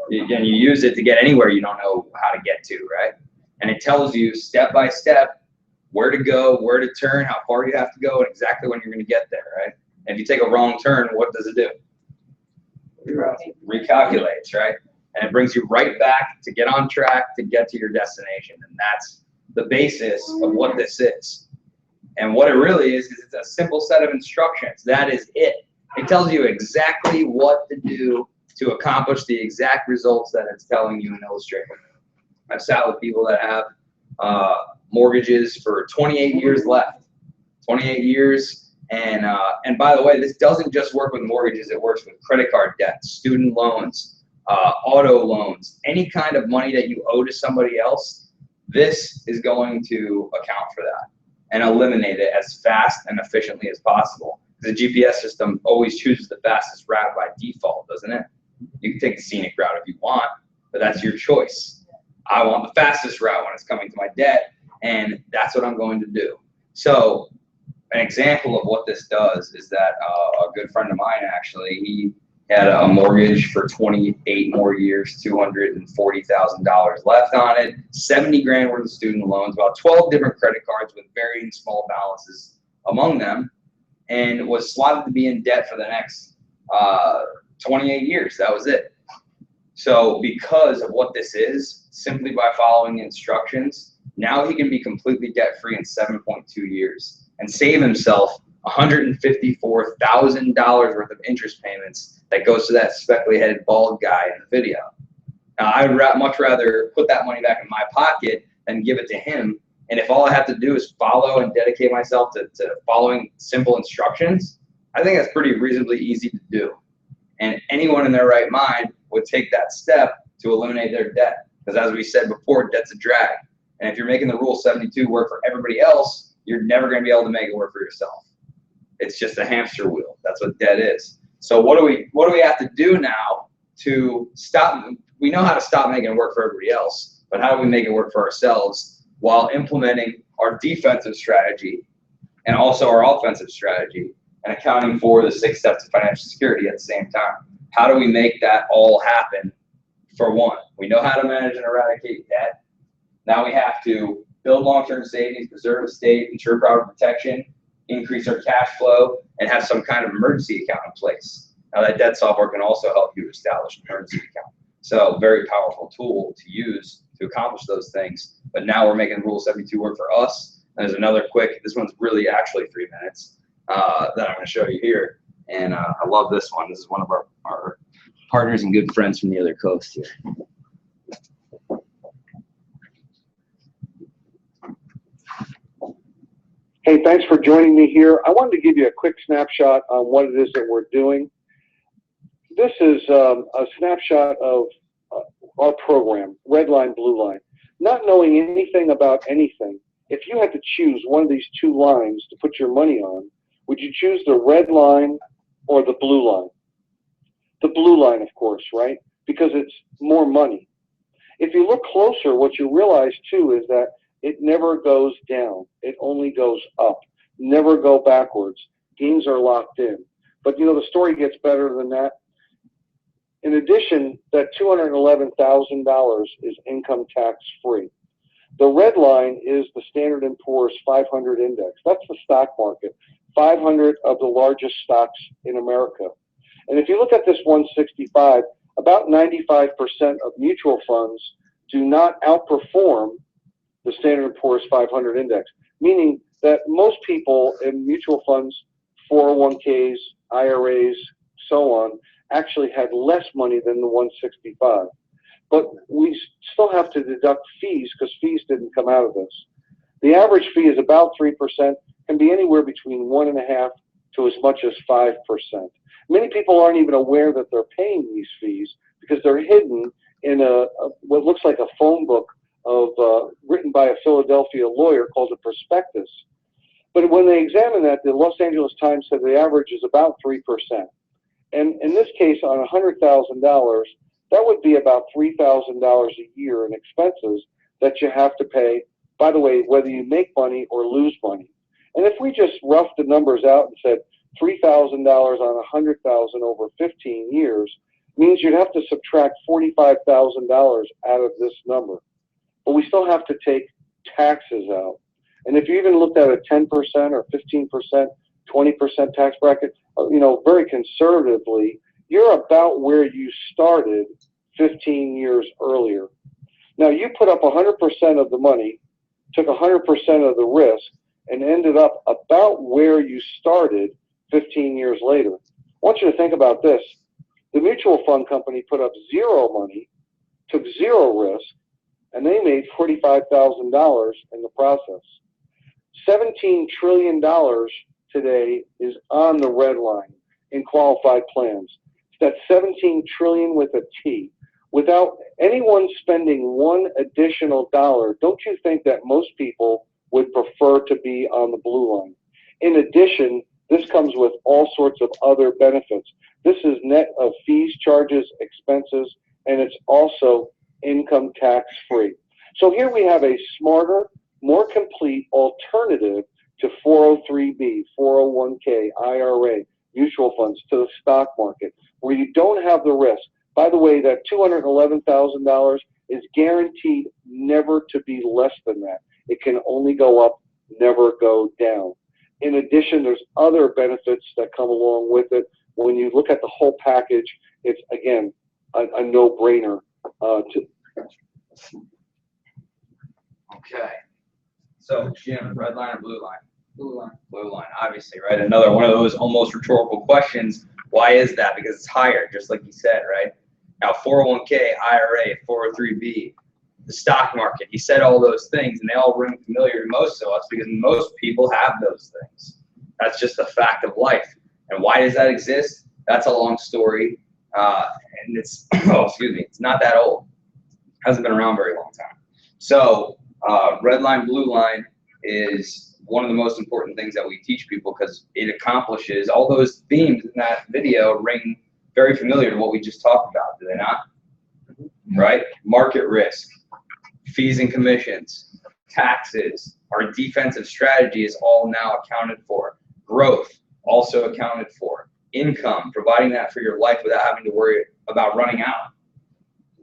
Speaker 5: And you use it to get anywhere you don't know how to get to, right? And it tells you step by step where to go, where to turn, how far you have to go, and exactly when you're going to get there, right? And if you take a wrong turn, what does it do? Recalculates, right? And it brings you right back to get on track to get to your destination. And that's the basis of what this is. And what it really is it's a simple set of instructions. That is it. It tells you exactly what to do to accomplish the exact results that it's telling you and illustrating. I've sat with people that have mortgages for 28 years left. 28 years. And by the way, this doesn't just work with mortgages. It works with credit card debt, student loans, auto loans, any kind of money that you owe to somebody else. This is going to account for that and eliminate it as fast and efficiently as possible. The GPS system always chooses the fastest route by default, doesn't it? You can take the scenic route if you want, but that's your choice. I want the fastest route when it's coming to my debt, and that's what I'm going to do. So an example of what this does is that a good friend of mine, actually, Had a mortgage for 28 more years, $240,000 left on it, 70 grand worth of student loans, about 12 different credit cards with varying small balances among them, and was slotted to be in debt for the next 28 years. That was it. So because of what this is, simply by following instructions, now he can be completely debt-free in 7.2 years and save himself $154,000 worth of interest payments that goes to that speckly-headed bald guy in the video. Now, I would much rather put that money back in my pocket than give it to him. And if all I have to do is follow and dedicate myself to following simple instructions, I think that's pretty reasonably easy to do. And anyone in their right mind would take that step to eliminate their debt. Because as we said before, debt's a drag. And if you're making the Rule 72 work for everybody else, you're never going to be able to make it work for yourself. It's just a hamster wheel. That's what debt is. So what do we have to do now to stop? We know how to stop making it work for everybody else, but how do we make it work for ourselves while implementing our defensive strategy and also our offensive strategy and accounting for the 6 steps to financial security at the same time? How do we make that all happen? For one, we know how to manage and eradicate debt. Now we have to build long-term savings, preserve estate, ensure proper protection, increase our cash flow, and have some kind of emergency account in place. Now that debt software can also help you establish an emergency account. So very powerful tool to use to accomplish those things. But now we're making Rule 72 work for us. There's another quick, this one's really actually 3 minutes that I'm going to show you here. And I love this one. This is one of our partners and good friends from the other coast here.
Speaker 9: Hey, thanks for joining me here. I wanted to give you a quick snapshot on what it is that we're doing. This is a snapshot of our program, Red Line, Blue Line. Not knowing anything about anything, if you had to choose one of these 2 lines to put your money on, would you choose the red line or the blue line? The blue line, of course, right? Because it's more money. If you look closer, what you realize too is that it never goes down. It only goes up. Never go backwards. Gains are locked in. But you know, the story gets better than that. In addition, that $211,000 is income tax free. The red line is the Standard & Poor's 500 index. That's the stock market. 500 of the largest stocks in America. And if you look at this 165, about 95% of mutual funds do not outperform the Standard & Poor's 500 index, meaning that most people in mutual funds, 401ks, IRAs, so on, actually had less money than the 165. But we still have to deduct fees because fees didn't come out of this. The average fee is about 3%, can be anywhere between 1.5% to as much as 5%. Many people aren't even aware that they're paying these fees because they're hidden in what looks like a phone book written by a Philadelphia lawyer called a prospectus. But when they examine that, the Los Angeles Times said the average is about 3%. And in this case, on $100,000, that would be about $3,000 a year in expenses that you have to pay, by the way, whether you make money or lose money. And if we just roughed the numbers out and said $3,000 on $100,000 over 15 years, means you'd have to subtract $45,000 out of this number. But we still have to take taxes out. And if you even looked at a 10% or 15%, 20% tax bracket, you know, very conservatively, you're about where you started 15 years earlier. Now, you put up 100% of the money, took 100% of the risk, and ended up about where you started 15 years later. I want you to think about this. The mutual fund company put up zero money, took zero risk, and they made $45,000 in the process. $17 trillion today is on the red line in qualified plans. That's 17 trillion with a T. Without anyone spending one additional dollar, don't you think that most people would prefer to be on the blue line? In addition, this comes with all sorts of other benefits. This is net of fees, charges, expenses, and it's also income tax free. So here we have a smarter, more complete alternative to 403b, 401k, IRA, mutual mutual funds, to the stock market, where you don't have the risk. By the way, that $211,000 is guaranteed never to be less than that. It can only go up, never go down. In addition, there's other benefits that come along with it. When you look at the whole package, it's, again, a no-brainer.
Speaker 5: Okay. So, Jim, red line or blue line? Blue line. Blue line, obviously, right? Another one of those almost rhetorical questions. Why is that? Because it's higher, just like you said, right? Now, 401k, IRA, 403b, the stock market. He said all those things, and they all ring familiar to most of us because most people have those things. That's just a fact of life. And why does that exist? That's a long story. And it's, it's not that old. Hasn't been around very long time. So red line, blue line is one of the most important things that we teach people because it accomplishes all those themes in that video ring very familiar to what we just talked about, do they not? Right? Market risk, fees and commissions, taxes, our defensive strategy is all now accounted for. Growth, also accounted for. Income, providing that for your life without having to worry about running out.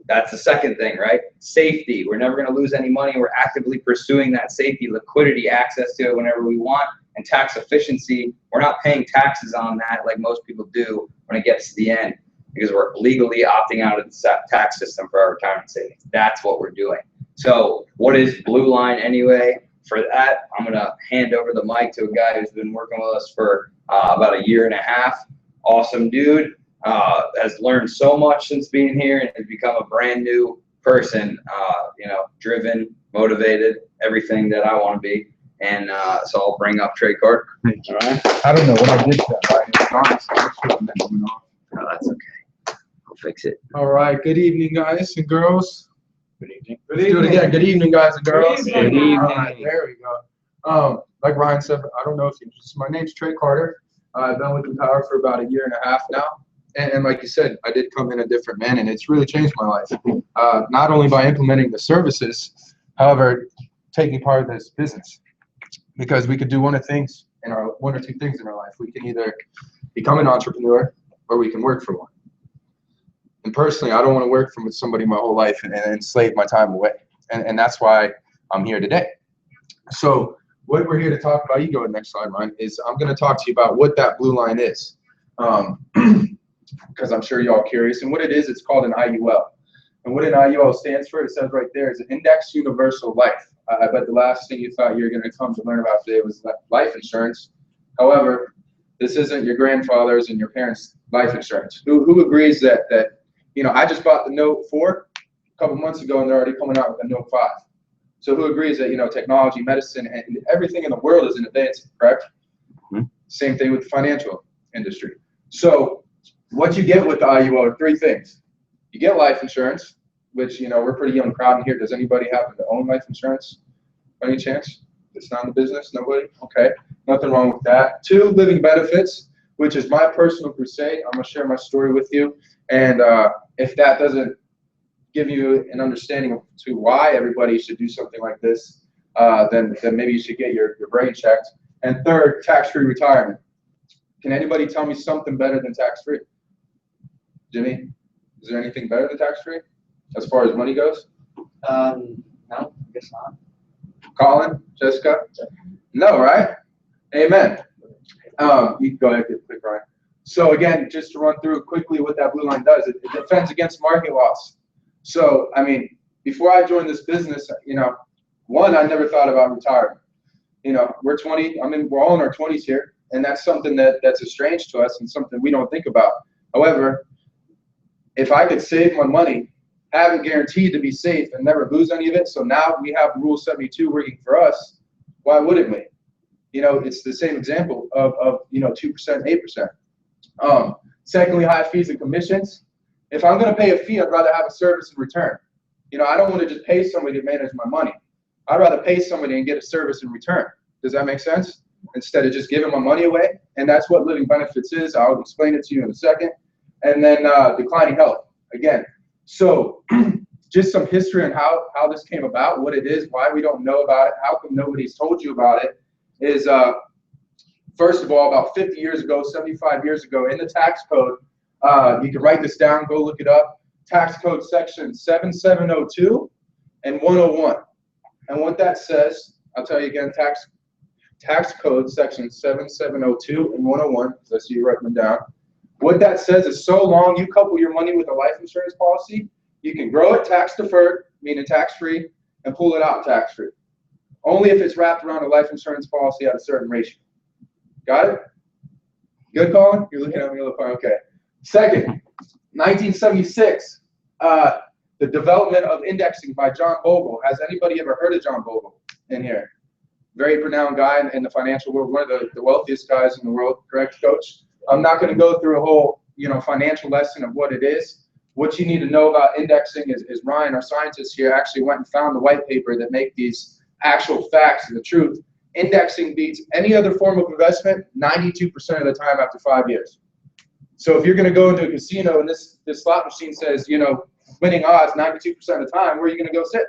Speaker 5: That's the second thing, right? Safety, we're never going to lose any money. We're actively pursuing that safety, liquidity, access to it whenever we want. And tax efficiency, we're not paying taxes on that like most people do when it gets to the end because we're legally opting out of the tax system for our retirement savings. That's what we're doing. So what is blue line anyway? For that, I'm going to hand over the mic to a guy who's been working with us for about a year and a half. Awesome dude. Has learned so much since being here and has become a brand new person, driven, motivated, everything that I want to be. And so I'll bring up Trey Carter. All right.
Speaker 7: I don't know what I did to that, right? It's honest. I should have been going off.
Speaker 5: No, that's okay. I'll fix it.
Speaker 7: All right. Good evening, guys and girls.
Speaker 1: Good evening.
Speaker 7: Let's do it again. Good evening, guys and girls.
Speaker 4: Good evening.
Speaker 7: All right, there we go. Like Ryan said, I don't know if you just, my name's Trey Carter. I've been with Empower for about a year and a half now. And like you said, I did come in a different man, and it's really changed my life. Not only by implementing the services, however, taking part of this business. Because we could do one or two things in our life. We can either become an entrepreneur or we can work for one. And personally, I don't want to work for somebody my whole life and enslave my time away. And that's why I'm here today. So what we're here to talk about, you go to the next slide, Ryan, is I'm going to talk to you about what that blue line is. Because I'm sure you're all curious. And what it is, it's called an IUL. And what an IUL stands for, it says right there, is an Index Universal Life. I bet the last thing you thought you were going to come to learn about today was life insurance. However, this isn't your grandfather's and your parents' life insurance. Who agrees that I just bought the Note 4 a couple months ago and they're already coming out with a Note 5. So who agrees that, technology, medicine, and everything in the world is in advance, correct? Mm-hmm. Same thing with the financial industry. So what you get with the IUL are three things. You get life insurance, which, we're a pretty young crowd in here. Does anybody happen to own life insurance by any chance? It's not in the business? Nobody? Okay. Nothing wrong with that. 2, living benefits, which is my personal crusade. I'm going to share my story with you. And if that doesn't give you an understanding to why everybody should do something like this, then maybe you should get your brain checked. And 3rd, tax-free retirement. Can anybody tell me something better than tax-free? Jimmy, is there anything better than tax-free as far as money goes?
Speaker 2: No, I guess not.
Speaker 7: Colin, Jessica? No, right? Amen. You can go ahead and get quick, Ryan. So again, just to run through quickly what that blue line does, it defends against market loss. So, before I joined this business, one, I never thought about retirement. We're 20, we're all in our 20s here, and that's something that's strange to us and something we don't think about. However, if I could save my money, have it guaranteed to be safe and never lose any of it, so now we have Rule 72 working for us, why wouldn't we? It's the same example of 2%, 8%. Secondly, high fees and commissions. If I'm going to pay a fee, I'd rather have a service in return. I don't want to just pay somebody to manage my money. I'd rather pay somebody and get a service in return. Does that make sense? Instead of just giving my money away. And that's what living benefits is. I'll explain it to you in a second. And then declining health. Again, so just some history on how this came about, what it is, why we don't know about it, how come nobody's told you about it, is First of all, about 50 years ago, 75 years ago, in the tax code, you can write this down, go look it up. Tax code section 7702 and 101. And what that says, I'll tell you again, tax code section 7702 and 101, because I see you writing them down. What that says is so long you couple your money with a life insurance policy, you can grow it tax deferred, meaning tax free, and pull it out tax free. Only if it's wrapped around a life insurance policy at a certain ratio. Got it? Good, Colin? You're looking at me a little far. Okay. Second, 1976, the development of indexing by John Bogle. Has anybody ever heard of John Bogle in here? Very renowned guy in the financial world, one of the wealthiest guys in the world, correct, Coach? I'm not going to go through a whole, financial lesson of what it is. What you need to know about indexing is Ryan, our scientist here, actually went and found the white paper that make these actual facts and the truth. Indexing beats any other form of investment 92% of the time after 5 years. So if you're going to go into a casino and this slot machine says, winning odds 92% of the time, where are you going to go sit?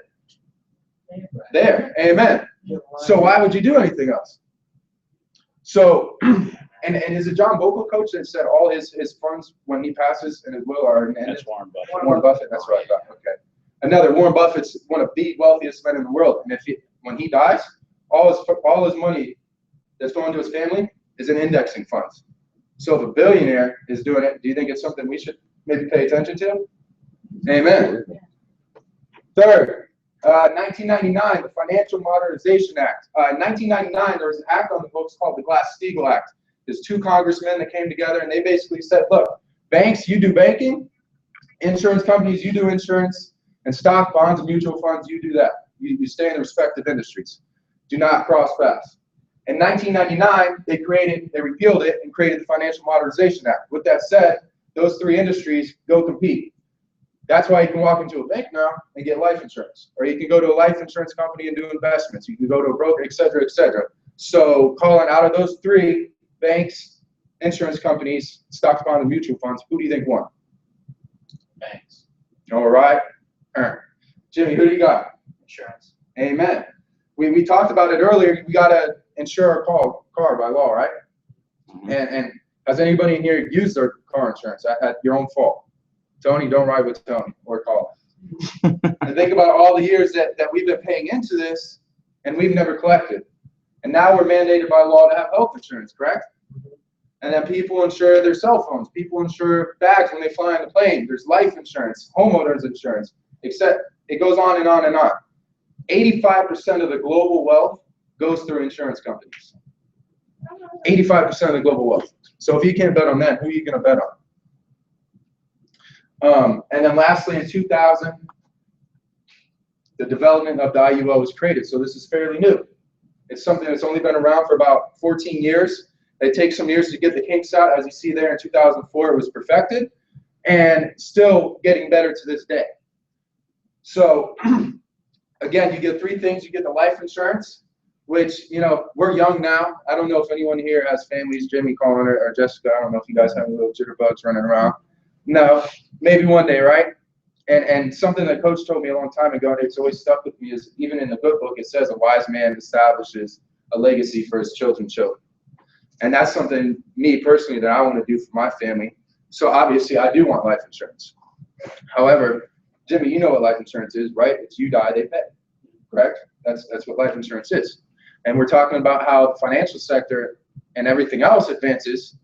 Speaker 7: There. Amen. So why would you do anything else? So, and is it John Bogle, Coach, that said all his funds when he passes in his will are in
Speaker 1: That's Warren Buffett.
Speaker 7: Warren Buffett, that's right. Okay. Another, Warren Buffett's one of the wealthiest men in the world, and when he dies, all his money that's going to his family is in indexing funds. So if a billionaire is doing it, do you think it's something we should maybe pay attention to? Amen. Third, 1999, the Financial Modernization Act. In 1999, there was an act on the books called the Glass-Steagall Act. There's two congressmen that came together, and they basically said, look, banks, you do banking, insurance companies, you do insurance, and stock, bonds, and mutual funds, you do that. You stay in the respective industries. Do not cross paths. In 1999, they repealed it and created the Financial Modernization Act. With that said, those three industries go compete. That's why you can walk into a bank now and get life insurance, or you can go to a life insurance company and do investments. You can go to a broker, et cetera, et cetera. So, Colin, out of those three, banks, insurance companies, stocks, bonds, and mutual funds, who do you think won?
Speaker 1: Banks.
Speaker 7: All right. Jimmy, who do you got?
Speaker 1: Insurance.
Speaker 7: Amen. We talked about it earlier. We got to insure our car by law, right? And has anybody in here used their car insurance at your own fault? Tony, don't ride with Tony or Colin. And think about all the years that we've been paying into this and we've never collected. And now we're mandated by law to have health insurance, correct? And then people insure their cell phones. People insure bags when they fly on the plane. There's life insurance, homeowners insurance, except it goes on and on and on. 85% of the global wealth goes through insurance companies. 85% of the global wealth. So if you can't bet on that, who are you going to bet on? And then lastly, in 2000, the development of the IUL was created. So this is fairly new. It's something that's only been around for about 14 years. It takes some years to get the kinks out. As you see there in 2004, it was perfected and still getting better to this day. So again, you get three things. You get the life insurance, which, we're young now. I don't know if anyone here has families, Jimmy, Colin, or Jessica. I don't know if you guys have little jitterbugs running around. No, maybe one day, right? And something that Coach told me a long time ago, and it's always stuck with me, is even in the good book, it says a wise man establishes a legacy for his children's children. And that's something, me personally, that I want to do for my family. So obviously, I do want life insurance. However, Jimmy, you know what life insurance is, right? If you die, they pay, correct? That's what life insurance is. And we're talking about how the financial sector and everything else advances.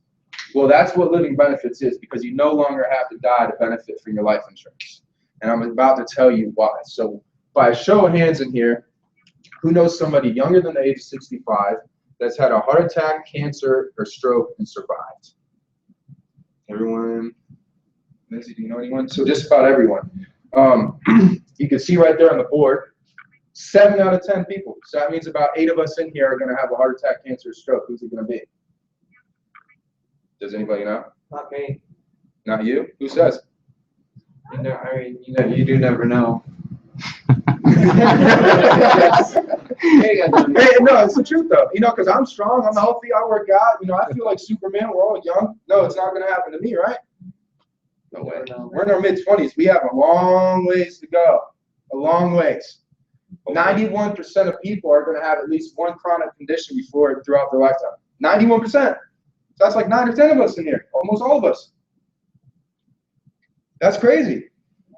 Speaker 7: Well, that's what living benefits is, because you no longer have to die to benefit from your life insurance. And I'm about to tell you why. So by a show of hands in here, who knows somebody younger than the age of 65 that's had a heart attack, cancer, or stroke and survived? Everyone? Lindsay, do you know anyone? So just about everyone. You can see right there on the board, 7 out of 10 people. So that means about 8 of us in here are going to have a heart attack, cancer, or stroke. Who's it going to be? Does anybody know?
Speaker 2: Not me.
Speaker 7: Not you? Who says?
Speaker 2: You do never know.
Speaker 7: Hey, no, it's the truth though. Because I'm strong, I'm healthy, I work out. I feel like Superman. We're all young. No, it's not going to happen to me, right? No way. We're in our mid-20s. We have a long ways to go. A long ways. 91% of people are going to have at least one chronic condition throughout their lifetime. 91%. So that's like 9 or 10 of us in here, almost all of us. That's crazy.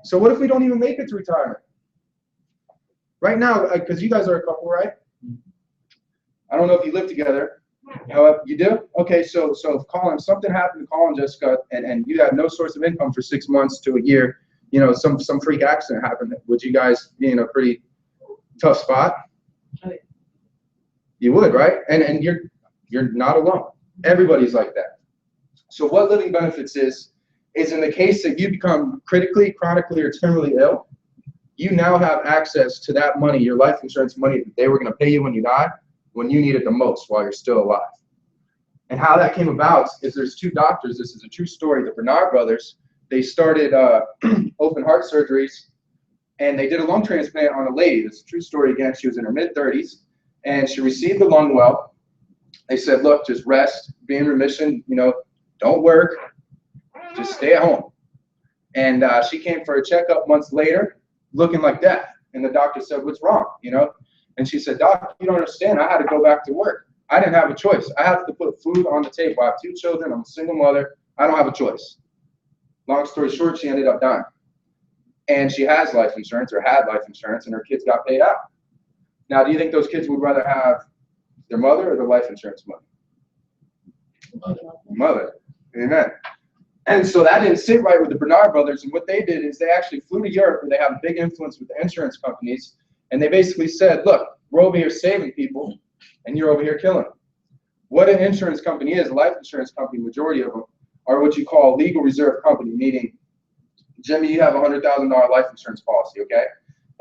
Speaker 7: So what if we don't even make it to retirement? Right now, because you guys are a couple, right? I don't know if you live together. You do? Okay, so if something happened to Colin, Jessica, and you had no source of income for 6 months to a year, you know, some freak accident happened, would you guys be in a pretty tough spot?
Speaker 3: Oh, yeah.
Speaker 7: You would, right? And you're not alone. Everybody's like that. So what living benefits is in the case that you become critically, chronically, or terminally ill, you now have access to that money, your life insurance money that they were going to pay you when you died, when you need it the most while you're still alive. And how that came about is there's 2 doctors, this is a true story, the Bernard brothers, they started open heart surgeries, and they did a lung transplant on a lady. This is a true story again. She was in her mid-30s, and she received the lung well. They said, look, just rest, be in remission, you know, don't work, just stay at home. And she came for a checkup months later, looking like death. And the doctor said, what's wrong, you know? And she said, doc, you don't understand. I had to go back to work. I didn't have a choice. I have to put food on the table. I have 2 children. I'm a single mother. I don't have a choice. Long story short, she ended up dying. And she has life insurance, or had life insurance, and her kids got paid out. Now, do you think those kids would rather have their mother or their life insurance money? Mother. Amen. And so that didn't sit right with the Bernard brothers. And what they did is they actually flew to Europe, where they have a big influence with the insurance companies. And they basically said, look, we're over here saving people, and you're over here killing them. What an insurance company is, a life insurance company, majority of them, are what you call a legal reserve company, meaning, Jimmy, you have a $100,000 life insurance policy, okay?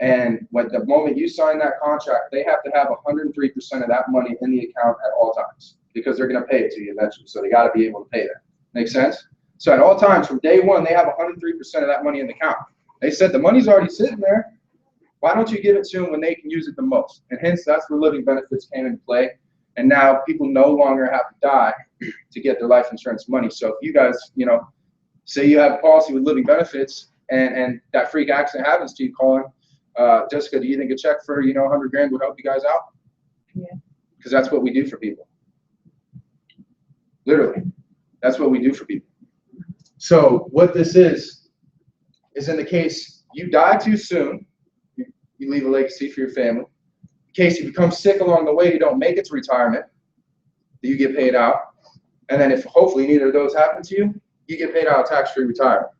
Speaker 7: And when the moment you sign that contract, they have to have 103% of that money in the account at all times, because they're going to pay it to you eventually. So they got to be able to pay that. Make sense? So at all times, from day one, they have 103% of that money in the account. They said the money's already sitting there. Why don't you give it to them when they can use it the most? And hence, that's where living benefits came into play. And now people no longer have to die to get their life insurance money. So if you guys, you know, say you have a policy with living benefits, and that freak accident happens to you, Colin, Jessica, do you think a check for, you know, 100 grand would help you guys out?
Speaker 3: Yeah.
Speaker 7: Because that's what we do for people. Literally, that's what we do for people. So what this is in the case you die too soon, you leave a legacy for your family. In case you become sick along the way, you don't make it to retirement, you get paid out. And then if hopefully neither of those happen to you, you get paid out tax-free retirement.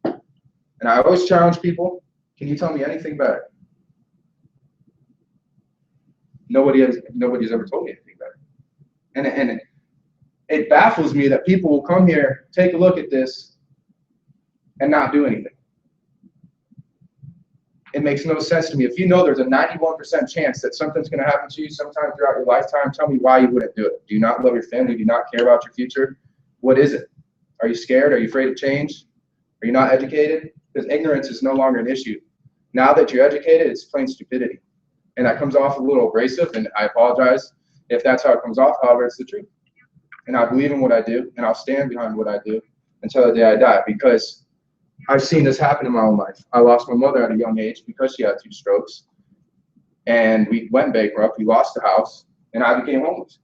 Speaker 7: And I always challenge people, can you tell me anything better? Nobody's ever told me anything better. And it baffles me that people will come here, take a look at this, and not do anything. It makes no sense to me. If you know there's a 91% chance that something's going to happen to you sometime throughout your lifetime, tell me why you wouldn't do it. Do you not love your family? Do you not care about your future? What is it? Are you scared? Are you afraid of change? Are you not educated? Because ignorance is no longer an issue. Now that you're educated, it's plain stupidity. And that comes off a little abrasive, and I apologize if that's how it comes off. However, it's the truth. And I believe in what I do, and I'll stand behind what I do until the day I die, because I've seen this happen in my own life. I lost my mother at a young age because she had 2 strokes, and we went bankrupt. We lost the house, and I became homeless.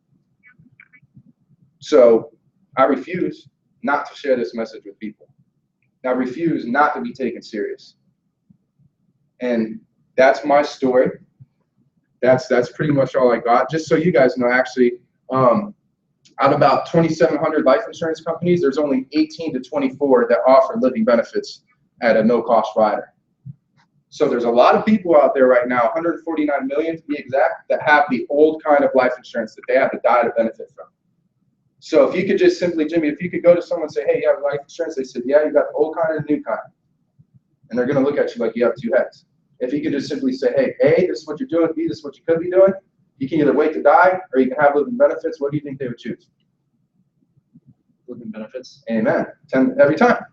Speaker 7: So I refuse not to share this message with people. I refuse not to be taken serious. And that's my story. That's pretty much all I got. Just so you guys know, actually, out of about 2,700 life insurance companies, there's only 18 to 24 that offer living benefits at a no-cost rider. So there's a lot of people out there right now, 149 million to be exact, that have the old kind of life insurance that they have to die to benefit from. So if you could just simply, Jimmy, if you could go to someone and say, hey, you have life insurance, they said, yeah, you got the old kind and the new kind. And they're going to look at you like you have 2 heads. If you could just simply say, hey, A, this is what you're doing, B, this is what you could be doing, you can either wait to die or you can have living benefits, what do you think they would choose?
Speaker 6: Living benefits.
Speaker 7: Amen. 10 every time.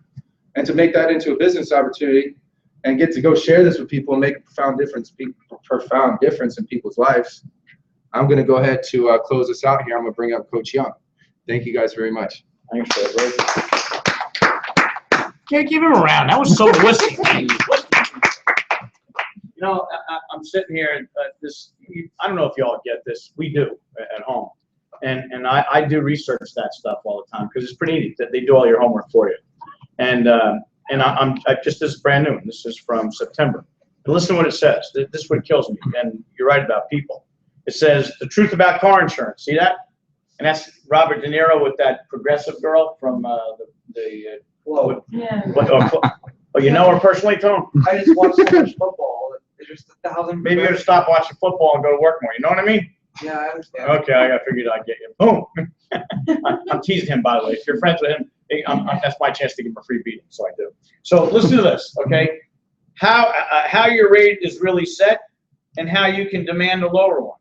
Speaker 7: And to make that into a business opportunity and get to go share this with people and make a profound difference in people's lives, I'm going to go ahead to close this out here. I'm going to bring up Coach Young. Thank you guys very much.
Speaker 1: Thanks for that, bro. Can't give him a round. That was so wussy. You know, I'm sitting here, I don't know if y'all get this. We do at home. and I do research that stuff all the time because it's pretty neat that they do all your homework for you. And this is brand new. This is from September. And listen to what it says. This is what kills me. And you're right about people. It says the truth about car insurance. See that? And that's Robert De Niro with that progressive girl from
Speaker 2: Whoa.
Speaker 3: Yeah.
Speaker 1: Oh, you know her personally, Tom?
Speaker 2: I just watch so much football. There's just 1,000.
Speaker 1: Maybe you ought to stop watching football and go to work more. You know what I mean?
Speaker 2: Yeah, I understand.
Speaker 1: Okay, I figured I'd get you. Boom. I'm teasing him, by the way. If you're friends with him, that's my chance to give him a free beating, so I do. So listen to this, okay? How your rate is really set and how you can demand a lower one.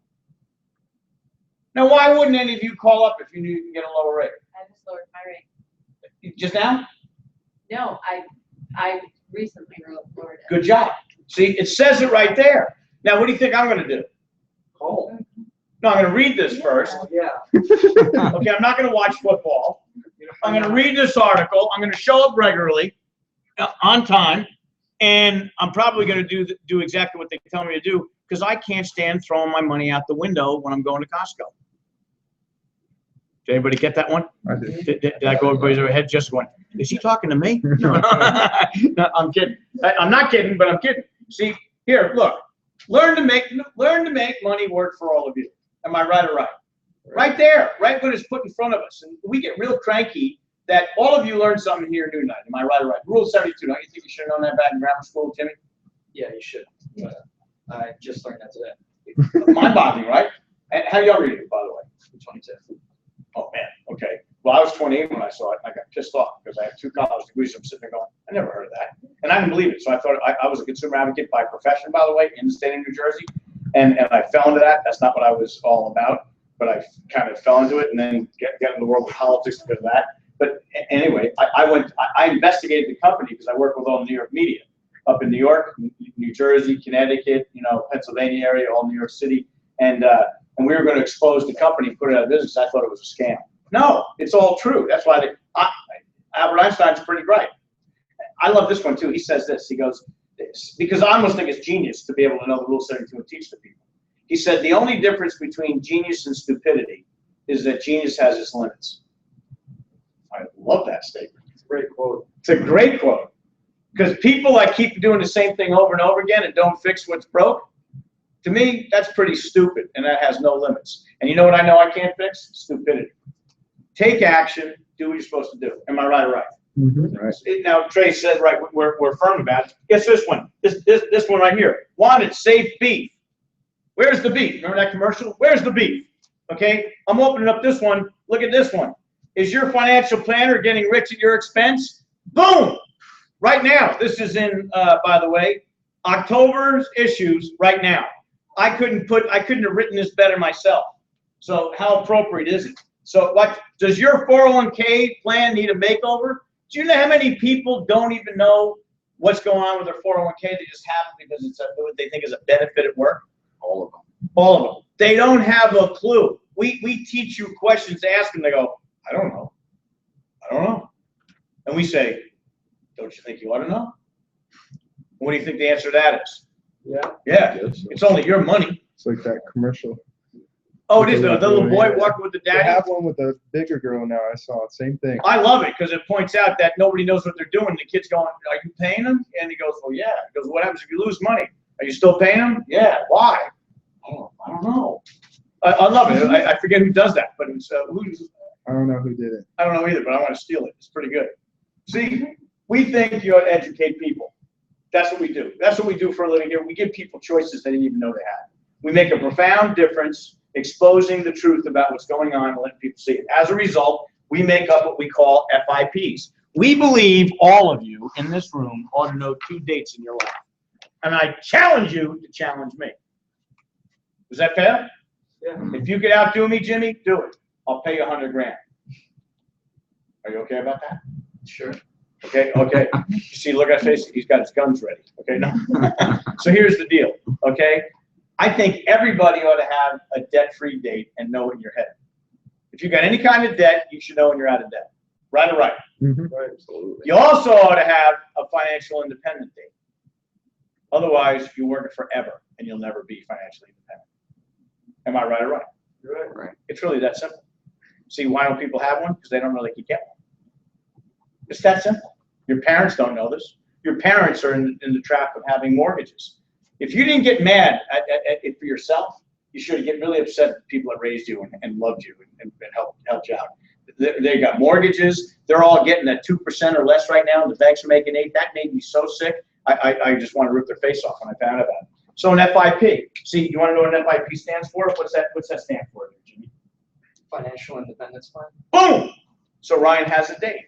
Speaker 1: Now, why wouldn't any of you call up if you knew you could get a lower rate?
Speaker 3: I just lowered my rate.
Speaker 1: Just now?
Speaker 3: No, I recently lowered it.
Speaker 1: Good job. See, it says it right there. Now, what do you think I'm going to do?
Speaker 2: Call.
Speaker 1: No, I'm going to read this first.
Speaker 2: Yeah.
Speaker 1: Okay, I'm not going to watch football. I'm going to read this article. I'm going to show up regularly, on time, and I'm probably going to do exactly what they tell me to do because I can't stand throwing my money out the window when I'm going to Costco. Did anybody get that one?
Speaker 6: I did.
Speaker 1: Did I go everybody's head just going, is he talking to me? No, I'm kidding. I'm not kidding, but I'm kidding. See, here, look. Learn to make money work for all of you. Am I right or right? Right there, right when it's put in front of us. And we get real cranky that all of you learned something here new tonight. Am I right or right? Rule 72. Don't you think you should have known that back in grammar school, Timmy?
Speaker 5: Yeah, you should. I just learned that today.
Speaker 1: Mind-boggling, right? And how y'all read it, by the way?
Speaker 5: 22.
Speaker 1: Oh, man. Okay. Well, I was 28 when I saw it. I got pissed off because I have 2 college degrees. I'm sitting there going, I never heard of that. And I didn't believe it. So I thought I was a consumer advocate by profession, by the way, in the state of New Jersey. And I fell into that. That's not what I was all about. But I kind of fell into it and then get in the world of politics because of that. But anyway, I investigated the company because I work with all the New York media up in New York, New Jersey, Connecticut, Pennsylvania area, all New York City. And we were going to expose the company and put it out of business. I thought it was a scam. No, it's all true. That's why Albert Einstein's pretty bright. I love this one too. He says this. He goes, because I almost think it's genius to be able to know the Rule 72 and teach the people. He said the only difference between genius and stupidity is that genius has its limits. I love that statement.
Speaker 2: It's a great quote.
Speaker 1: It's a great quote. Because people like keep doing the same thing over and over again and don't fix what's broke, to me, that's pretty stupid, and that has no limits. And you know what I know I can't fix? Stupidity. Take action, do what you're supposed to do. Am I right or right?
Speaker 6: Mm-hmm. Right.
Speaker 1: Now, Trey said, right, we're firm about it. Guess this one. This one right here. Wanted safe beef. Where's the beef? Remember that commercial? Where's the beef? Okay, I'm opening up this one. Look at this one. Is your financial planner getting rich at your expense? Boom! Right now. This is in, by the way, October's issues right now. I couldn't have written this better myself. So how appropriate is it? So what does your 401k plan need a makeover? Do you know how many people don't even know what's going on with their 401k? They just have it because it's what they think is a benefit at work.
Speaker 5: All of them.
Speaker 1: All of them. They don't have a clue. We teach you questions to ask them. They go, I don't know. I don't know. And we say, don't you think you ought to know? What do you think the answer to that is?
Speaker 2: Yeah.
Speaker 1: Yeah. It's only your money.
Speaker 6: It's like that commercial.
Speaker 1: Oh, it is. The little boy walking with the
Speaker 6: They
Speaker 1: daddy.
Speaker 6: have one with a bigger girl now. I saw it. Same thing.
Speaker 1: I love it because it points out that nobody knows what they're doing. The kid's going, are you paying them? And he goes, well, yeah. He goes, what happens if you lose money? Are you still paying them? Yeah. Why? Oh, I don't know. I love it. I forget who does that, but it's
Speaker 6: I don't know who did it.
Speaker 1: I don't know either, but I want to steal it. It's pretty good. See, we think you ought to educate people. That's what we do. That's what we do for a living here. We give people choices they didn't even know they had. We make a profound difference exposing the truth about what's going on and letting people see it. As a result, we make up what we call FIPs. We believe all of you in this room ought to know 2 dates in your life. And I challenge you to challenge me. Is that fair?
Speaker 2: Yeah.
Speaker 1: If you could outdo me, Jimmy, do it. I'll pay you $100 grand. Are you okay about that?
Speaker 5: Sure.
Speaker 1: Okay, okay. You see, look at his face. He's got his guns ready. Okay, no. So here's the deal. Okay, I think everybody ought to have a debt-free date and know in your head. If you got any kind of debt, you should know when you're out of debt. Right or right?
Speaker 6: Mm-hmm.
Speaker 2: Right.
Speaker 5: Absolutely.
Speaker 1: You also ought to have a financial independent date. Otherwise, you're working forever and you'll never be financially independent. Am I right or right?
Speaker 2: You're right.
Speaker 5: Right.
Speaker 1: It's really that simple. See, why don't people have one? Because they don't know they can get one. It's that simple. Your parents don't know this. Your parents are in the trap of having mortgages. If you didn't get mad at it for yourself, you should get really upset at the people that raised you and loved you and helped you out. They got mortgages. They're all getting that 2% or less right now. And the banks are making 8%. That made me so sick. I just want to rip their face off when I found out about it. So an FIP. See, you want to know what an FIP stands for? What's that stand for, Jimmy?
Speaker 2: Financial independence fund.
Speaker 1: Boom! So Ryan has a date.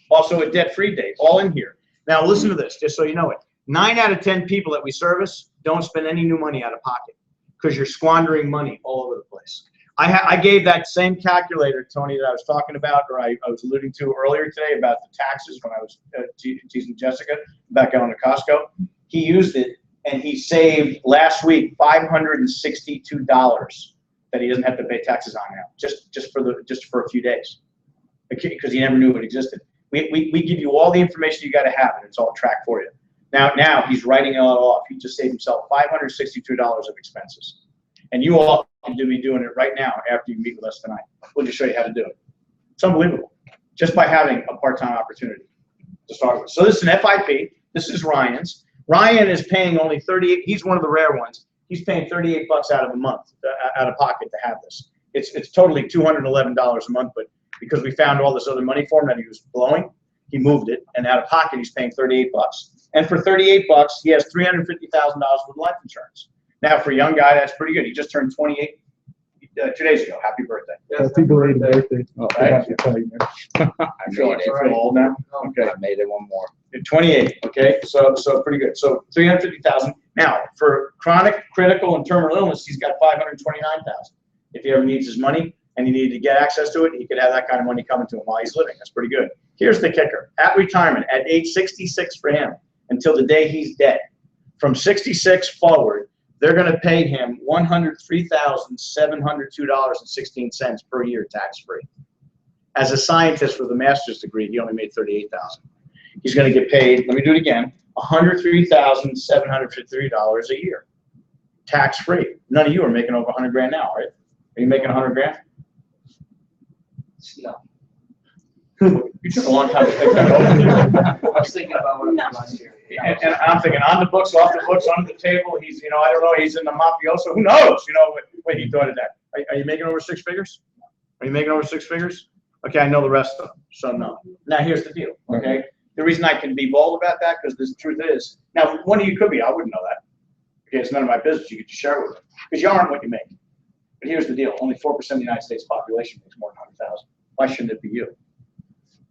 Speaker 1: Also a debt-free date, all in here. Now listen to this, just so you know it. 9 out of 10 people that we service don't spend any new money out of pocket because you're squandering money all over the place. I gave that same calculator, Tony, that I was talking about, or I was alluding to earlier today about the taxes when I was teasing Jessica about going to Costco. He used it, and he saved last week $562 that he doesn't have to pay taxes on now, just for a few days, because he never knew it existed. We give you all the information you got to have, and it's all tracked for you. Now he's writing it all off. He just saved himself $562 of expenses. And you all can be doing it right now after you meet with us tonight. We'll just show you how to do it. It's unbelievable, just by having a part-time opportunity to start with. So this is an FIP. This is Ryan's. Ryan is paying only 38. He's one of the rare ones. He's paying $38 out of a month, out of pocket to have this. It's totally $211 a month, but because we found all this other money for him that he was blowing, he moved it, and out of pocket he's paying $38. And for $38, he has $350,000 worth of life insurance. Now, for a young guy, that's pretty good. He just turned 28 2 days ago. Happy birthday.
Speaker 4: Happy belated birthday.
Speaker 1: Oh, thank you. I feel old now. Okay.
Speaker 5: I made it one more.
Speaker 1: You're 28. Okay, so pretty good. So 350,000. Now, for chronic, critical, and terminal illness, he's got 529,000. If he ever needs his money and he needed to get access to it, he could have that kind of money coming to him while he's living. That's pretty good. Here's the kicker: at retirement, at age 66 for him, until the day he's dead, from 66 forward, they're going to pay him $103,702.16 per year tax-free. As a scientist with a master's degree, he only made $38,000. He's going to get paid, let me do it again, $103,753 a year, tax-free. None of you are making over 100 grand now, right? Are you making 100 grand?
Speaker 2: No.
Speaker 1: You took a long time to think that over.
Speaker 2: I was thinking about what it was last year.
Speaker 1: And I'm thinking on the books, off the books, under the table. He's, I don't know. He's in the mafioso. Who knows? Wait, he thought of that. Are you making over 6 figures? Are you making over 6 figures? Okay, I know the rest of them. So no. Now here's the deal. Okay, the reason I can be bold about that because the truth is, now one of you could be. I wouldn't know that. Okay, it's none of my business. You could just share it with them because you aren't what you make. But here's the deal: only 4% of the United States population makes more than 100,000. Why shouldn't it be you?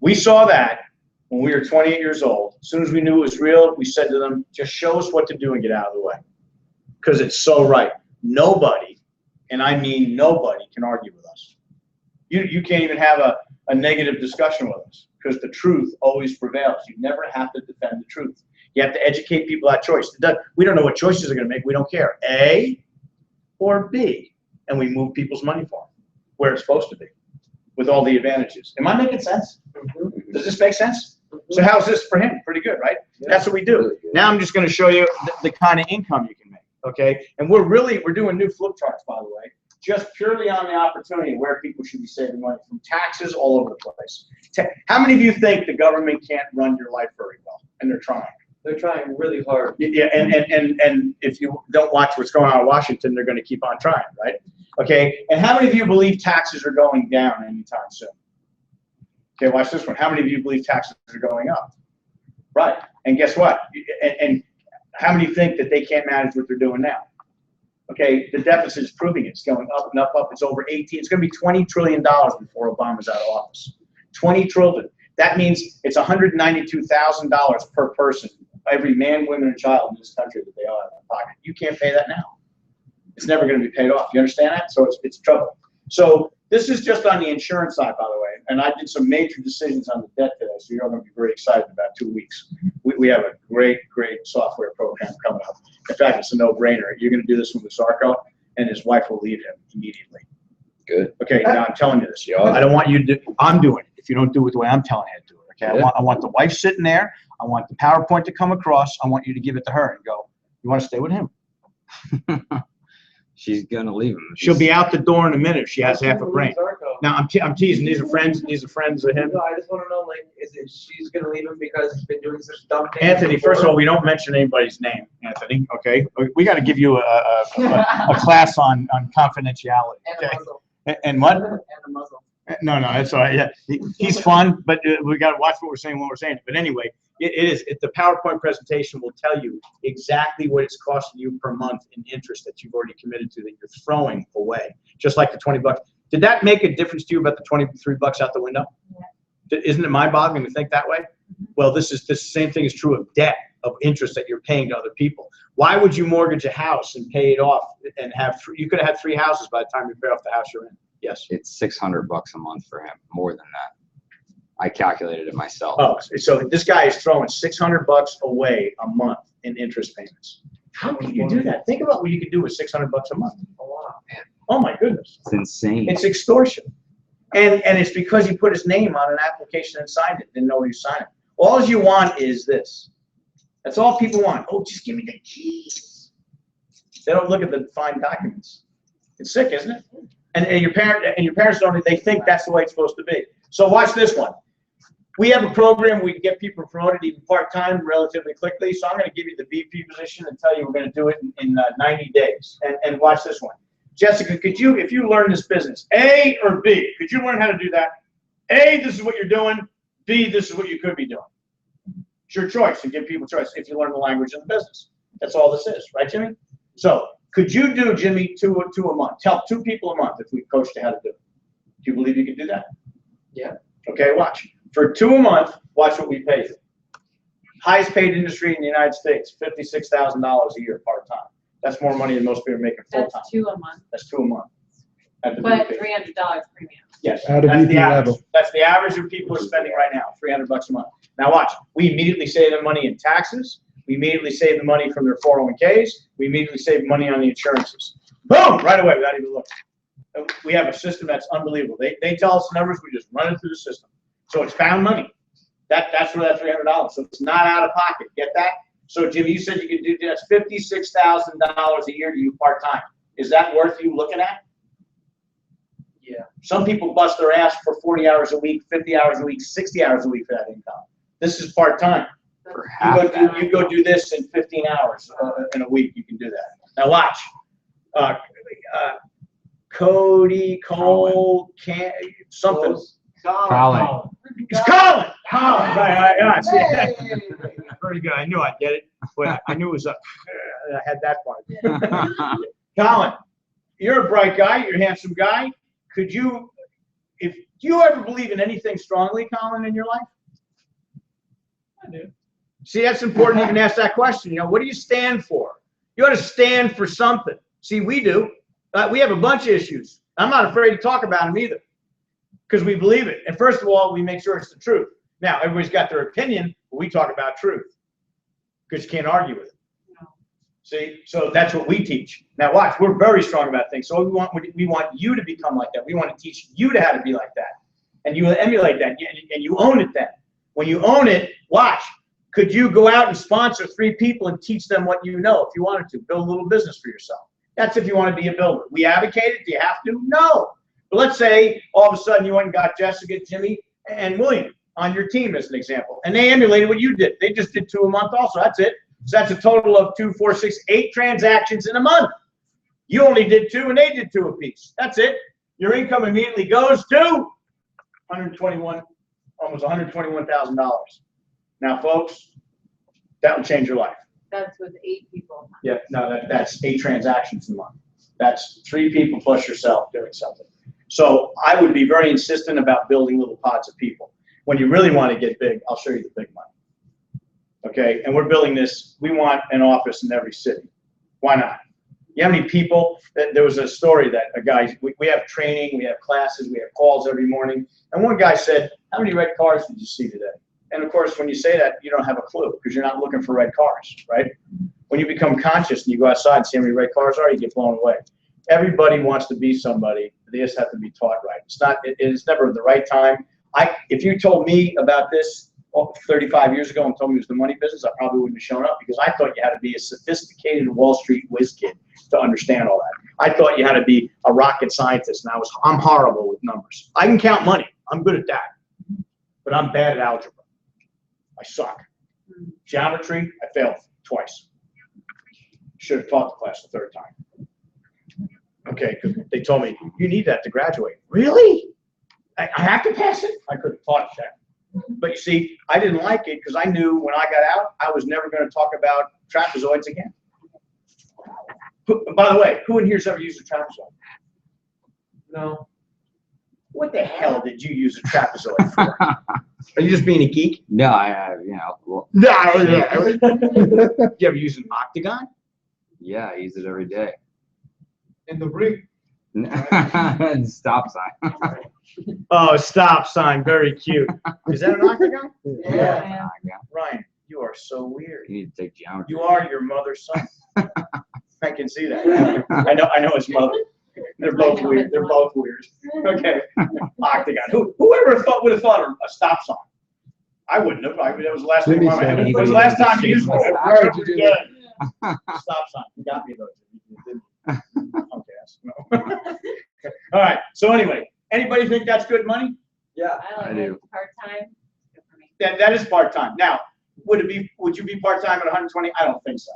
Speaker 1: We saw that when we were 28 years old. As soon as we knew it was real, we said to them, just show us what to do and get out of the way. Because it's so right. Nobody, and I mean nobody, can argue with us. You can't even have a negative discussion with us because the truth always prevails. You never have to defend the truth. You have to educate people that choice. We don't know what choices they're going to make. We don't care. A or B. And we move people's money for them where it's supposed to be with all the advantages. Am I making sense? Does this make sense? So how's this for him? Pretty good, right? Yeah. That's what we do. Now I'm just going to show you the kind of income you can make, okay? And we're doing new flip charts, by the way, just purely on the opportunity where people should be saving money from taxes all over the place. How many of you think the government can't run your life very well? And they're trying.
Speaker 2: They're trying really hard.
Speaker 1: Yeah, and if you don't watch what's going on in Washington, they're going to keep on trying, right? Okay, and how many of you believe taxes are going down anytime soon? Okay, watch this one. How many of you believe taxes are going up? Right, and guess what? And how many think that they can't manage what they're doing now? Okay, the deficit is proving it. It's going up and up, up. It's over 18. It's going to be $20 trillion before Obama's out of office. 20 trillion. That means it's $192,000 per person, every man, woman, and child in this country that they all have in their pocket. You can't pay that now. It's never going to be paid off. You understand that? So it's trouble. So this is just on the insurance side, by the way. And I did some major decisions on the debt today, so you're going to be very excited in about 2 weeks. We have a great software program coming up. In fact, it's a no-brainer. You're going to do this one with Zarko, and his wife will leave him immediately.
Speaker 5: Good.
Speaker 1: Okay, now I'm telling you this. I don't want you to do, I'm doing it. If you don't do it the way I'm telling you to do it, okay?
Speaker 5: Yeah.
Speaker 1: I want the wife sitting there. I want the PowerPoint to come across. I want you to give it to her and go, you want to stay with him?
Speaker 6: She's gonna leave him.
Speaker 1: She'll be out the door in a minute if she has half a brain.
Speaker 2: Zarko.
Speaker 1: Now, I'm teasing. These are friends of him.
Speaker 2: No, I just wanna know, like, is it she's gonna leave him because he's been doing such dumb things?
Speaker 1: Anthony, first of all, we don't mention anybody's name, Anthony, okay? We got to give you a class on confidentiality,
Speaker 2: And a
Speaker 1: okay?
Speaker 2: muzzle.
Speaker 1: And what?
Speaker 2: And a muzzle.
Speaker 1: No, that's all right. Yeah, he's fun, but we got to watch what we're saying when we're saying it. But anyway, the PowerPoint presentation will tell you exactly what it's costing you per month in interest that you've already committed to that you're throwing away, just like the $20. Did that make a difference to you about the $23 out the window? Yeah. Isn't it mind-boggling to think that way? Well, this same thing is true of debt, of interest that you're paying to other people. Why would you mortgage a house and pay it off and you could have had 3 houses by the time you pay off the house you're in? Yes.
Speaker 6: It's $600 a month for him, more than that. I calculated it myself.
Speaker 1: Oh, so this guy is throwing $600 away a month in interest payments. How can you do that? Think about what you could do with $600 a month. Oh my goodness.
Speaker 6: It's insane.
Speaker 1: It's extortion. And it's because he put his name on an application and signed it, didn't know he was signing. All you want is this. That's all people want. Oh, just give me the keys. They don't look at the fine documents. It's sick, isn't it? And your parents don't, they think that's the way it's supposed to be. So watch this one. We have a program we can get people promoted even part-time relatively quickly. So I'm going to give you the VP position and tell you we're going to do it in 90 days. And watch this one. Jessica, could you, if you learn this business, A or B, could you learn how to do that? A, this is what you're doing. B, this is what you could be doing. It's your choice, and give people choice if you learn the language of the business. That's all this is, right, Jimmy? So could you do, Jimmy, two a month? Help 2 people a month if we coached you how to do it. Do you believe you can do that?
Speaker 2: Yeah.
Speaker 1: Okay, watch. For 2 a month, watch what we pay you. Highest paid industry in the United States, $56,000 a year part-time. That's more money than most people are making full-time.
Speaker 3: That's 2 a month,
Speaker 1: That's 2 a month. At the
Speaker 3: but
Speaker 1: VP.
Speaker 3: $300 premium.
Speaker 1: Yes,
Speaker 4: At a
Speaker 1: that's
Speaker 4: VP
Speaker 1: the average.
Speaker 4: level.
Speaker 1: That's the average of people are spending right now, $300 a month. Now watch, we immediately save them money in taxes. We immediately save the money from their 401ks. We immediately save money on the insurances. Boom, right away without even looking. We have a system that's unbelievable. They tell us the numbers, we just run it through the system. So it's found money. That's where that $300. So it's not out of pocket. Get that? So Jimmy, you said you could do that's $56,000 a year to you part-time. Is that worth you looking at?
Speaker 2: Yeah.
Speaker 1: Some people bust their ass for 40 hours a week, 50 hours a week, 60 hours a week for that income. This is part-time.
Speaker 6: For half that.
Speaker 1: You go do this in 15 hours in a week. You can do that. Now watch. Cody, Cole, something.
Speaker 6: Colin.
Speaker 1: It's Colin. Colin. Right. See, very good. I knew I'd get it. Well, I knew it was up. I had that part. Colin, you're a bright guy. You're a handsome guy. Could you, do you ever believe in anything strongly, Colin, in your life?
Speaker 4: I do.
Speaker 1: See, that's important to even ask that question. You know, what do you stand for? You ought to stand for something. See, we do. We have a bunch of issues. I'm not afraid to talk about them either because we believe it. And first of all, we make sure it's the truth. Now, everybody's got their opinion, but we talk about truth because you can't argue with it. See, so that's what we teach. Now watch, we're very strong about things. So we want you to become like that. We want to teach you how to be like that. And you emulate that and you own it then. When you own it, watch. Could you go out and sponsor 3 people and teach them what you know if you wanted to? Build a little business for yourself. That's if you want to be a builder. We advocate it. Do you have to? No. But let's say all of a sudden you went and got Jessica, Jimmy, and William on your team as an example. And they emulated what you did. They just did 2 a month also. That's it. So that's a total of 2, 4, 6, 8 transactions in a month. You only did 2 and they did 2 apiece. That's it. Your income immediately goes to almost $121,000. Now, folks, that will change your life.
Speaker 3: That's with 8 people.
Speaker 1: Yeah, no, that's 8 transactions a month. That's 3 people plus yourself doing something. So I would be very insistent about building little pods of people. When you really want to get big, I'll show you the big money. Okay, and we're building this. We want an office in every city. Why not? You know how many people? There was a story that a guy, we have training, we have classes, we have calls every morning. And one guy said, how many red cars did you see today? And of course, when you say that, you don't have a clue because you're not looking for red cars, right? When you become conscious and you go outside and see how many red cars are, you get blown away. Everybody wants to be somebody. They just have to be taught right. It's never the right time. If you told me about this 35 years ago and told me it was the money business, I probably wouldn't have shown up because I thought you had to be a sophisticated Wall Street whiz kid to understand all that. I thought you had to be a rocket scientist, and I'm horrible with numbers. I can count money. I'm good at that, but I'm bad at algebra. I suck. Geometry, I failed twice. Should have taught the class the third time. Okay, because they told me, you need that to graduate. Really? I have to pass it? I could have taught that. But you see, I didn't like it because I knew when I got out, I was never going to talk about trapezoids again. By the way, who in here's ever used a trapezoid?
Speaker 2: No.
Speaker 1: What the hell did you use a trapezoid for? Are you just being a geek?
Speaker 6: No, well,
Speaker 1: No, Did you ever use an octagon?
Speaker 6: yeah, I use it every day.
Speaker 4: In the ring.
Speaker 6: Stop sign.
Speaker 1: Oh, stop sign, very cute. Is that an octagon?
Speaker 3: Yeah.
Speaker 1: Ryan, you are so weird.
Speaker 6: You need to take geometry.
Speaker 1: You are your mother's son. I can see that. I know his mother. They're both weird. They're both weird. Okay. Octagon. Whoever would have thought of a stop sign? I wouldn't have. That was the last thing. When was the last time you used it? Stop sign. You got me though. Okay. All right. So anyway, anybody think that's good money?
Speaker 2: Yeah.
Speaker 3: I
Speaker 6: I
Speaker 3: like
Speaker 6: do.
Speaker 3: it. Part-time. Good for me.
Speaker 1: That is part-time. Now, would you be part-time at 120? I don't think so.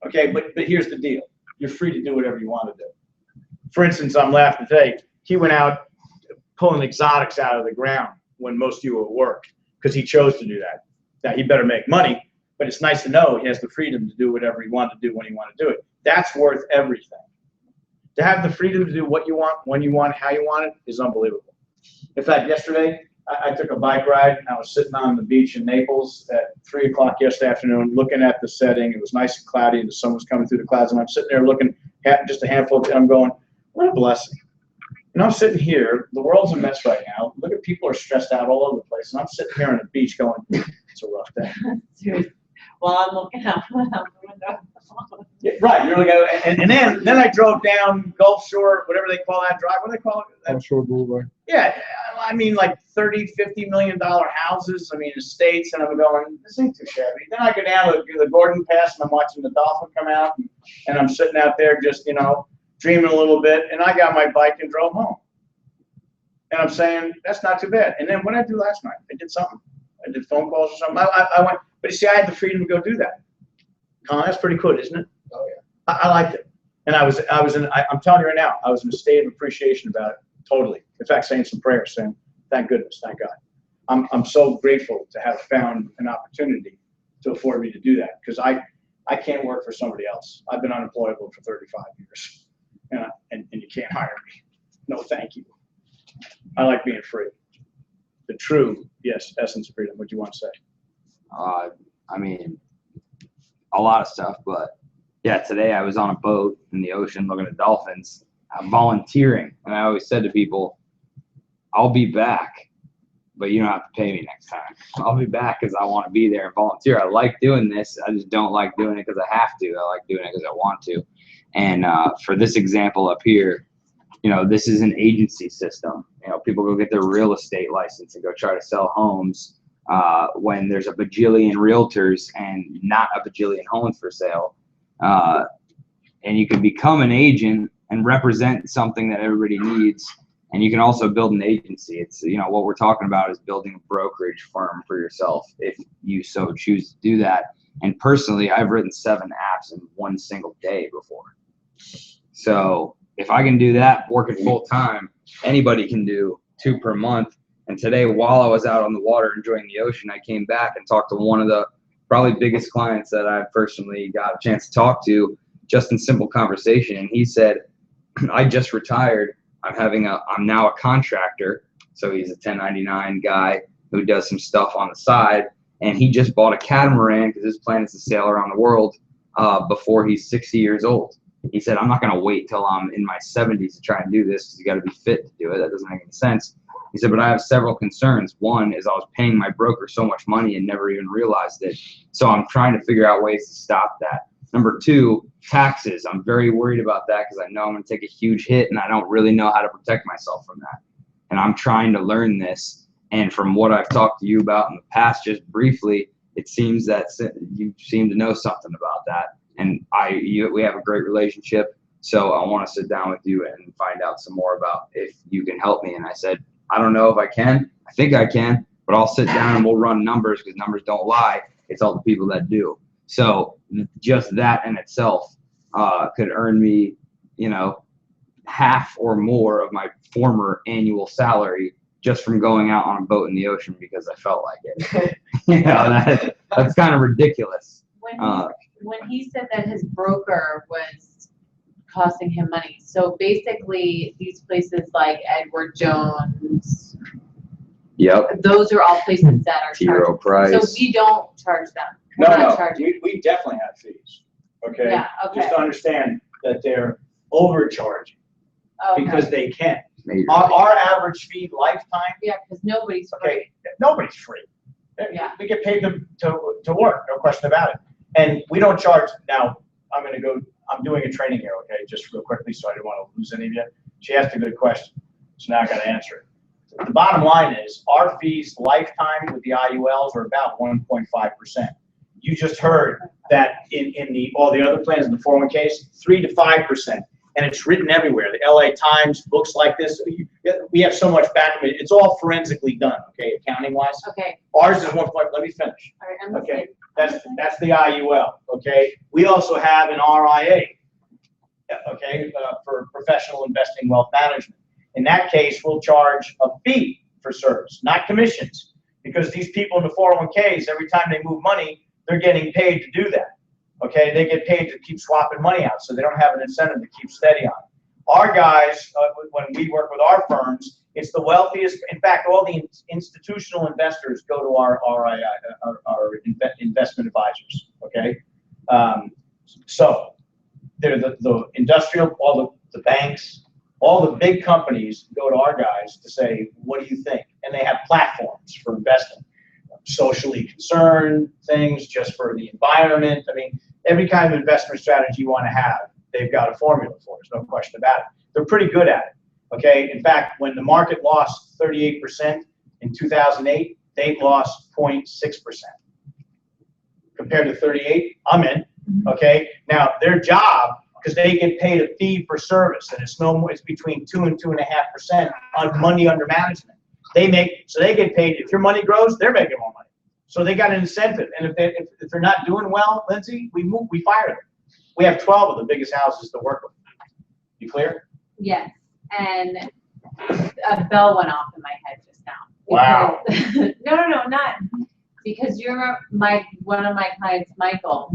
Speaker 1: Okay, but here's the deal. You're free to do whatever you want to do. For instance, I'm laughing today. He went out pulling exotics out of the ground when most of you were at work because he chose to do that. Now, he better make money, but it's nice to know he has the freedom to do whatever he wanted to do when he wanted to do it. That's worth everything. To have the freedom to do what you want, when you want, how you want it is unbelievable. In fact, yesterday, I took a bike ride. I was sitting on the beach in Naples at 3 o'clock yesterday afternoon, looking at the setting. It was nice and cloudy, and the sun was coming through the clouds. And I'm sitting there looking at just a handful of it. I'm going, what a blessing. And I'm sitting here. The world's a mess right now. Look at people are stressed out all over the place. And I'm sitting here on the beach going, it's a rough day.
Speaker 3: Dude, while I'm looking out the window.
Speaker 1: Yeah, right. You're looking at it. And then I drove down Gulf Shore, whatever they call that drive. What do they call it?
Speaker 4: Offshore Boulevard.
Speaker 1: Yeah, I mean, like $30, $50 million houses. I mean, estates, and I'm going, this ain't too shabby. Then I go down to the Gordon Pass, and I'm watching the dolphin come out, and I'm sitting out there just, dreaming a little bit, and I got my bike and drove home. And I'm saying, that's not too bad. And then what did I do last night? I did something. I did phone calls or something. I went, but you see, I had the freedom to go do that. Colin, that's pretty cool, isn't it?
Speaker 2: Oh, yeah.
Speaker 1: I liked it. And I'm telling you right now, I was in a state of appreciation about it, totally. In fact, saying some prayers, saying, thank goodness, thank God. I'm so grateful to have found an opportunity to afford me to do that, because I can't work for somebody else. I've been unemployable for 35 years, and you can't hire me. No, thank you. I like being free. The true, yes, essence of freedom. What do you want to say?
Speaker 6: I mean, a lot of stuff, but yeah, today I was on a boat in the ocean looking at dolphins. I'm volunteering, and I always said to people, I'll be back, but you don't have to pay me next time. I'll be back because I want to be there and volunteer. I like doing this. I just don't like doing it because I have to. I like doing it because I want to. And for this example up here, this is an agency system. People go get their real estate license and go try to sell homes when there's a bajillion realtors and not a bajillion homes for sale. And you can become an agent and represent something that everybody needs. And you can also build an agency. It's, what we're talking about is building a brokerage firm for yourself if you so choose to do that. And personally, I've written 7 apps in one single day before. So if I can do that working full time, anybody can do 2 per month. And today, while I was out on the water enjoying the ocean, I came back and talked to one of the probably biggest clients that I've personally got a chance to talk to, just in simple conversation. And he said, I just retired. I'm now a contractor. So he's a 1099 guy who does some stuff on the side. And he just bought a catamaran because his plan is to sail around the world before he's 60 years old. He said, I'm not going to wait till I'm in my 70s to try and do this because you got to be fit to do it. That doesn't make any sense. He said, but I have several concerns. One is I was paying my broker so much money and never even realized it. So I'm trying to figure out ways to stop that. Number 2, taxes. I'm very worried about that because I know I'm going to take a huge hit and I don't really know how to protect myself from that. And I'm trying to learn this. And from what I've talked to you about in the past, just briefly, it seems that you seem to know something about that. And we have a great relationship. So I want to sit down with you and find out some more about if you can help me. And I said, I don't know if I can. I think I can, but I'll sit down and we'll run numbers because numbers don't lie. It's all the people that do. So just that in itself could earn me, half or more of my former annual salary just from going out on a boat in the ocean because I felt like it. That's kind of ridiculous.
Speaker 3: When he said that his broker was costing him money, so basically these places like Edward Jones,
Speaker 6: Yep.
Speaker 3: those are all places that are
Speaker 6: T. Rowe Price.
Speaker 3: charged. So we don't charge them. We're
Speaker 1: No,
Speaker 3: not
Speaker 1: no,
Speaker 3: charging.
Speaker 1: we definitely have fees, okay?
Speaker 3: Yeah, okay.
Speaker 1: Just to understand that they're overcharging
Speaker 3: Okay.
Speaker 1: because they can.
Speaker 6: Major.
Speaker 1: Our average fee lifetime,
Speaker 3: Yeah, because nobody's free.
Speaker 1: okay, nobody's free.
Speaker 3: Yeah.
Speaker 1: We get paid to work, no question about it. And we don't charge, now, I'm doing a training here, okay, just real quickly, so I didn't want to lose any of you. She asked a good question, so now I gotta answer it. The bottom line is, our fees lifetime with the IULs are about 1.5%. You just heard that in all the other plans in the 401ks, 3 to 5%. And it's written everywhere. The LA Times, books like this, we have so much back of it. It's all forensically done, okay, accounting wise.
Speaker 3: Okay,
Speaker 1: Ours is 1 point, let me finish.
Speaker 3: all right, I'm
Speaker 1: Okay,
Speaker 3: listening.
Speaker 1: that's the IUL, okay? We also have an RIA, okay, for professional investing wealth management. In that case, we'll charge a fee for service, not commissions, because these people in the 401ks, every time they move money, they're getting paid to do that, okay? They get paid to keep swapping money out, so they don't have an incentive to keep steady on it. Our guys, when we work with our firms, it's the wealthiest. In fact, all the institutional investors go to our investment advisors. Okay, so they're the industrial, all the banks, all the big companies go to our guys to say, "What do you think?" And they have platforms for investing, socially concerned things, just for the environment. I mean, every kind of investment strategy you want to have, they've got a formula for it. There's no question about it. They're pretty good at it. Okay. In fact, when the market lost 38% in 2008, they lost 0.6%. Compared to 38, I'm in. Okay. Now their job, because they get paid a fee for service, and it's no more. It's between 2 and 2.5% on money under management. They get paid. If your money grows, they're making more money. So they got an incentive. And if they're not doing well, Lindsay, we fire them. We have 12 of the biggest houses to work with. You clear?
Speaker 3: Yes, and a bell went off in my head just now.
Speaker 1: Wow.
Speaker 3: Because- No, not, because you're one of my clients, Michael.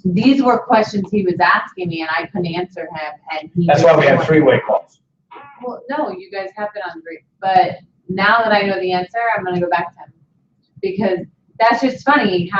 Speaker 3: These were questions he was asking me and I couldn't answer him, and he.
Speaker 1: That's why we have three-way calls.
Speaker 3: Well, no, you guys have been on three, but now that I know the answer, I'm gonna go back to him. Because that's just funny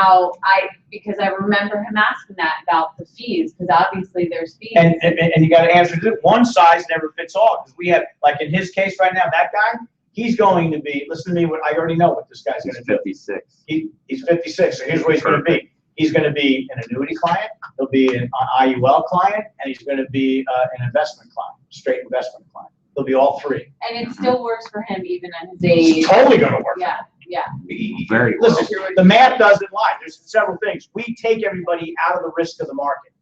Speaker 3: because I remember him asking that about the fees, because obviously there's fees.
Speaker 1: And you got to answer this. One size never fits all. Because we have, like in his case right now, that guy, he's going to be, listen to me, I already know what this guy's going to do.
Speaker 6: 56.
Speaker 1: He's 56, so here's what he's going to be. He's going to be an annuity client, he'll be an IUL client, and he's going to be an investment client, straight investment client. He'll be all three.
Speaker 3: And it still works for him even at his age.
Speaker 1: It's totally going to work.
Speaker 3: Yeah, yeah.
Speaker 6: Very well.
Speaker 1: Listen, the math doesn't lie. There's several things. We take everybody out of the risk of the market.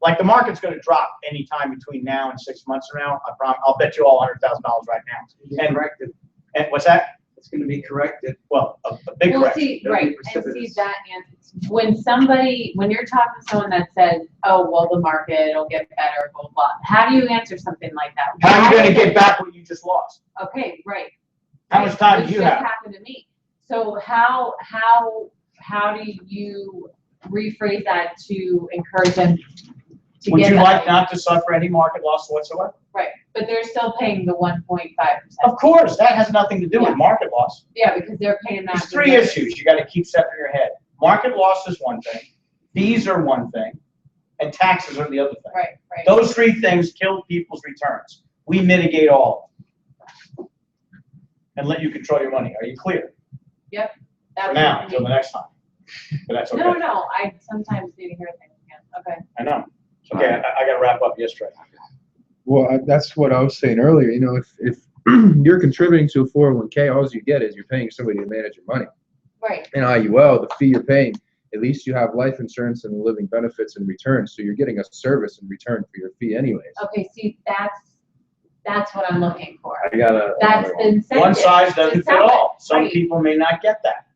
Speaker 1: Like the market's going to drop anytime between now and 6 months from now. I promise. I'll bet you all $100,000 right now.
Speaker 2: And corrected.
Speaker 1: And what's that?
Speaker 2: It's gonna be corrected.
Speaker 1: Well, a big
Speaker 3: Well,
Speaker 1: correction.
Speaker 3: see,
Speaker 2: It'll be
Speaker 3: right, and see
Speaker 2: precipitous.
Speaker 3: that, and when you're talking to someone that says, oh, well, the market, it'll get better, blah, blah, blah. How do you answer something like that?
Speaker 1: How are you going to get back what you just lost?
Speaker 3: Okay, right.
Speaker 1: How much time
Speaker 3: Which
Speaker 1: do you
Speaker 3: just
Speaker 1: have?
Speaker 3: happened to me. So how do you rephrase that to encourage them to
Speaker 1: Would
Speaker 3: get
Speaker 1: you
Speaker 3: that?
Speaker 1: like not to suffer any market loss whatsoever?
Speaker 3: Right, but they're still paying the 1.5%.
Speaker 1: Of course, that has nothing to do with
Speaker 3: Yeah.
Speaker 1: market loss.
Speaker 3: Yeah, because they're paying that.
Speaker 1: There's three issues you got to keep set in your head. Market loss is one thing, fees are one thing, and taxes are the other thing.
Speaker 3: Right, right.
Speaker 1: Those three things kill people's returns. We mitigate all of them and let you control your money. Are you clear?
Speaker 3: That
Speaker 1: For
Speaker 3: was
Speaker 1: now,
Speaker 3: me.
Speaker 1: until the next time. But that's okay.
Speaker 3: No, I sometimes need to hear things again. Okay.
Speaker 1: I know. Okay, I got to wrap up yesterday.
Speaker 10: Well, that's what I was saying earlier. You know, if
Speaker 7: you're contributing to a 401k. All you get is you're paying somebody to manage your money.
Speaker 3: Right.
Speaker 7: In IUL, the fee you're paying, at least you have life insurance and living benefits in return. So you're getting a service in return for your fee anyways.
Speaker 3: Okay, see, that's what I'm looking for.
Speaker 1: I got a.
Speaker 3: That's the incentive.
Speaker 1: One size doesn't
Speaker 3: to
Speaker 1: fit
Speaker 3: sell it.
Speaker 1: all. Some
Speaker 3: Right.
Speaker 1: people may not get that.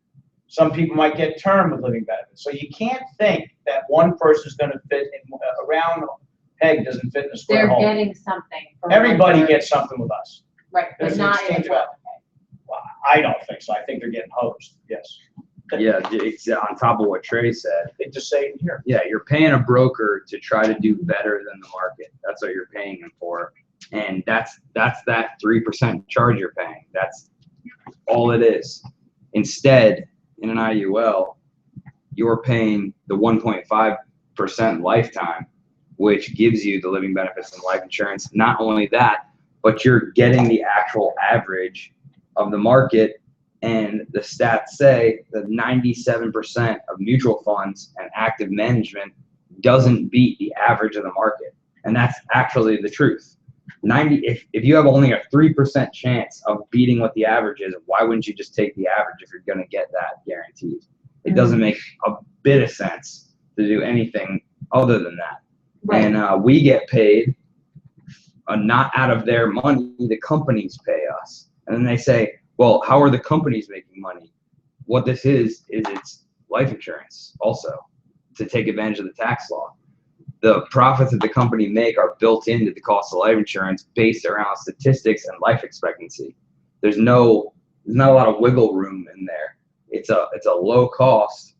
Speaker 1: Some people might get term with living benefits. So you can't think that one person's gonna fit in a round peg doesn't fit in a square
Speaker 3: They're
Speaker 1: hole.
Speaker 3: getting something. for
Speaker 1: Everybody
Speaker 3: one
Speaker 1: gets something with us.
Speaker 3: Right, but
Speaker 1: There's an
Speaker 3: not in
Speaker 1: exchange
Speaker 3: a
Speaker 1: about-
Speaker 3: 401k.
Speaker 1: Well, I don't think so. I think they're getting hosed, yes.
Speaker 6: Yeah, it's on top of what Trey said.
Speaker 1: They just say it here.
Speaker 6: Yeah, you're paying a broker to try to do better than the market. That's what you're paying him for. And that's that 3% charge you're paying. That's all it is. Instead, in an IUL, you're paying the 1.5% lifetime, which gives you the living benefits and life insurance. Not only that, but you're getting the actual average of the market. And the stats say that 97% of mutual funds and active management doesn't beat the average of the market. And that's actually the truth. If you have only a 3% chance of beating what the average is, why wouldn't you just take the average if you're going to get that guaranteed? It doesn't make a bit of sense to do anything other than that.
Speaker 3: Right.
Speaker 6: And we get paid not out of their money, the companies pay us. And then they say, well, how are the companies making money? What this is it's life insurance also to take advantage of the tax law. The profits that the company make are built into the cost of life insurance based around statistics and life expectancy. There's not a lot of wiggle room in there. It's a low cost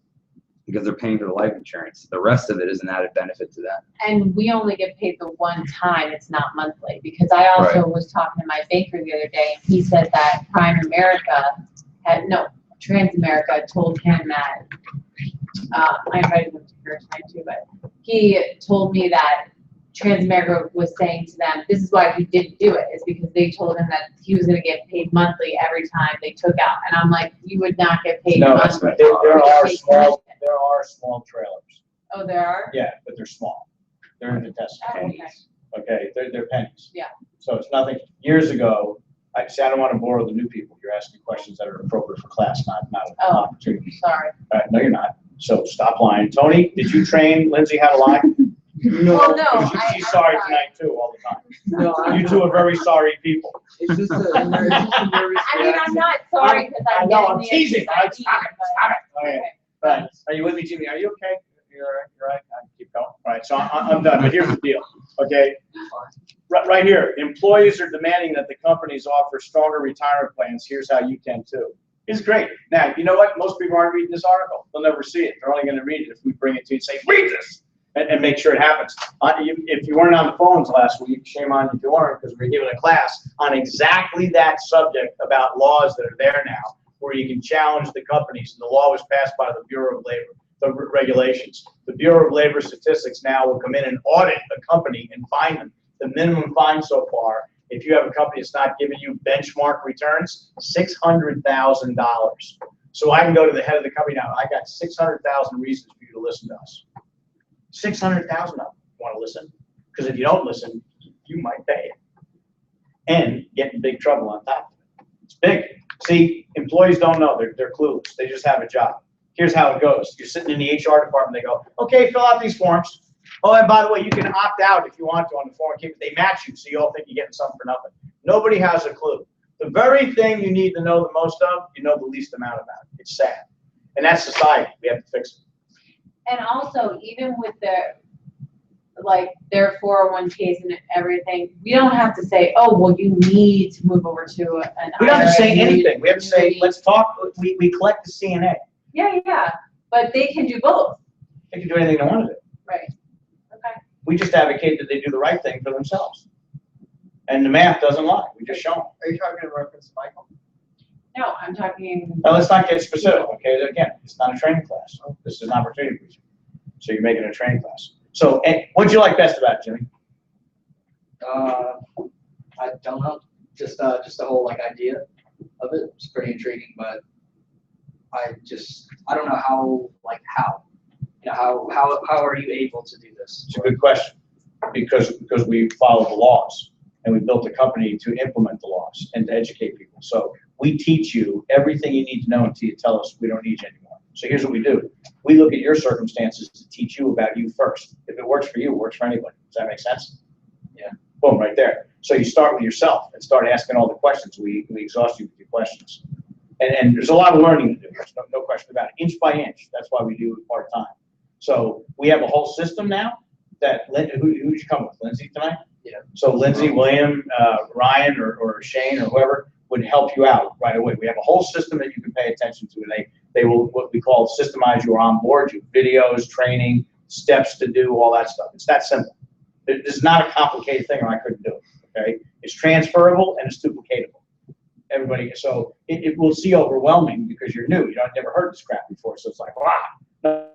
Speaker 6: because they're paying for the life insurance. The rest of it is an added benefit to them.
Speaker 3: And we only get paid the one time, it's not monthly, because I also was talking to my banker the other day, and he said that Transamerica told him that, I invited him to church tonight too, but he told me that Transamerica was saying to them, this is why he didn't do it, is because they told him that he was gonna get paid monthly every time they took out, and I'm like, you would not get paid
Speaker 1: No, that's
Speaker 3: monthly.
Speaker 1: right. There
Speaker 3: You
Speaker 1: are
Speaker 3: get paid
Speaker 1: small,
Speaker 3: commission.
Speaker 1: there are small trailers.
Speaker 3: Oh, there are?
Speaker 1: Yeah, but they're small. They're in the test
Speaker 3: Oh, okay.
Speaker 1: pennies. Okay, they're pennies.
Speaker 3: Yeah.
Speaker 1: So it's nothing. Years ago, I don't want to bore the new people. You're asking questions that are appropriate for class, not an
Speaker 3: Oh.
Speaker 1: opportunity.
Speaker 3: Sorry.
Speaker 1: No, you're not. So stop lying. Tony, did you train Lindsay how to lie?
Speaker 3: Well, no,
Speaker 1: She's sorry tonight too, all the time.
Speaker 2: No,
Speaker 1: You two are very sorry people.
Speaker 2: It's just a nervous
Speaker 3: I mean, I'm not sorry because
Speaker 1: I
Speaker 3: I'm
Speaker 1: know,
Speaker 3: getting
Speaker 1: I'm
Speaker 3: the
Speaker 1: teasing.
Speaker 3: answers
Speaker 1: All
Speaker 3: I
Speaker 1: right, stop it,
Speaker 3: need,
Speaker 1: stop it.
Speaker 3: but-
Speaker 1: All right. Right. Are you with me, Jimmy? Are you okay? You're all right? You're all right? I can keep going. All right, so I'm done, but here's the deal, okay? Right here, employees are demanding that the companies offer stronger retirement plans. Here's how you can too. It's great. Now, you know what? Most people aren't reading this article. They'll never see it. They're only gonna read it if we bring it to you and say, read this, and make sure it happens. If you weren't on the phones last week, shame on you if you weren't, because we were giving a class on exactly that subject about laws that are there now, where you can challenge the companies. And the law was passed by the Bureau of Labor, the regulations. The Bureau of Labor Statistics now will come in and audit a company and fine them. The minimum fine so far, if you have a company that's not giving you benchmark returns, $600,000. So I can go to the head of the company now. I got 600,000 reasons for you to listen to us. 600,000 of them want to listen, because if you don't listen, you might pay it and get in big trouble on top of it. It's big. See, employees don't know. They're clueless. They just have a job. Here's how it goes. You're sitting in the HR department. They go, okay, fill out these forms. Oh, and by the way, you can opt out if you want to on the form. They match you, so you all think you're getting something for nothing. Nobody has a clue. The very thing you need to know the most of, you know the least amount about. It's sad. And that's society. We have to fix it.
Speaker 3: And also, even with their 401ks and everything, we don't have to say, oh, well, you need to move over to an
Speaker 1: We don't have to say
Speaker 3: IRA.
Speaker 1: anything. We have to say, let's talk. We collect the CNA.
Speaker 3: Yeah, but they can do both.
Speaker 1: They can do anything they want to do.
Speaker 3: Right. Okay.
Speaker 1: We just advocate that they do the right thing for themselves. And the math doesn't lie. We just show them.
Speaker 2: Are you talking in reference to Michael?
Speaker 3: No, I'm talking,
Speaker 1: Now, let's not get specific, okay? Again, it's not a training class. This is an opportunity for you. So you're making a training class. So, what'd you like best about it, Jimmy?
Speaker 10: I don't know. Just the whole idea of it. It's pretty intriguing, but I don't know how. How are you able to do this?
Speaker 1: It's a good question, because we follow the laws. and we built a company to implement the laws and to educate people. So we teach you everything you need to know until you tell us we don't need you anymore. So here's what we do. We look at your circumstances to teach you about you first. If it works for you, it works for anybody. Does that make sense?
Speaker 10: Yeah.
Speaker 1: Boom, right there. So you start with yourself and start asking all the questions. We exhaust you with your questions. And there's a lot of learning to do. There's no question about it. Inch by inch. That's why we do it part-time. So we have a whole system now that, who did you come with? Lindsay tonight?
Speaker 10: Yeah.
Speaker 1: So Lindsay, William, Ryan, or Shane, or whoever would help you out right away. We have a whole system that you can pay attention to. They will, what we call systemize you or onboard you. Videos, training, steps to do, all that stuff. It's that simple. This is not a complicated thing or I couldn't do it, okay? It's transferable and it's duplicatable. Everybody, so it will seem overwhelming because you're new. You don't never heard this crap before, so it's like, wow.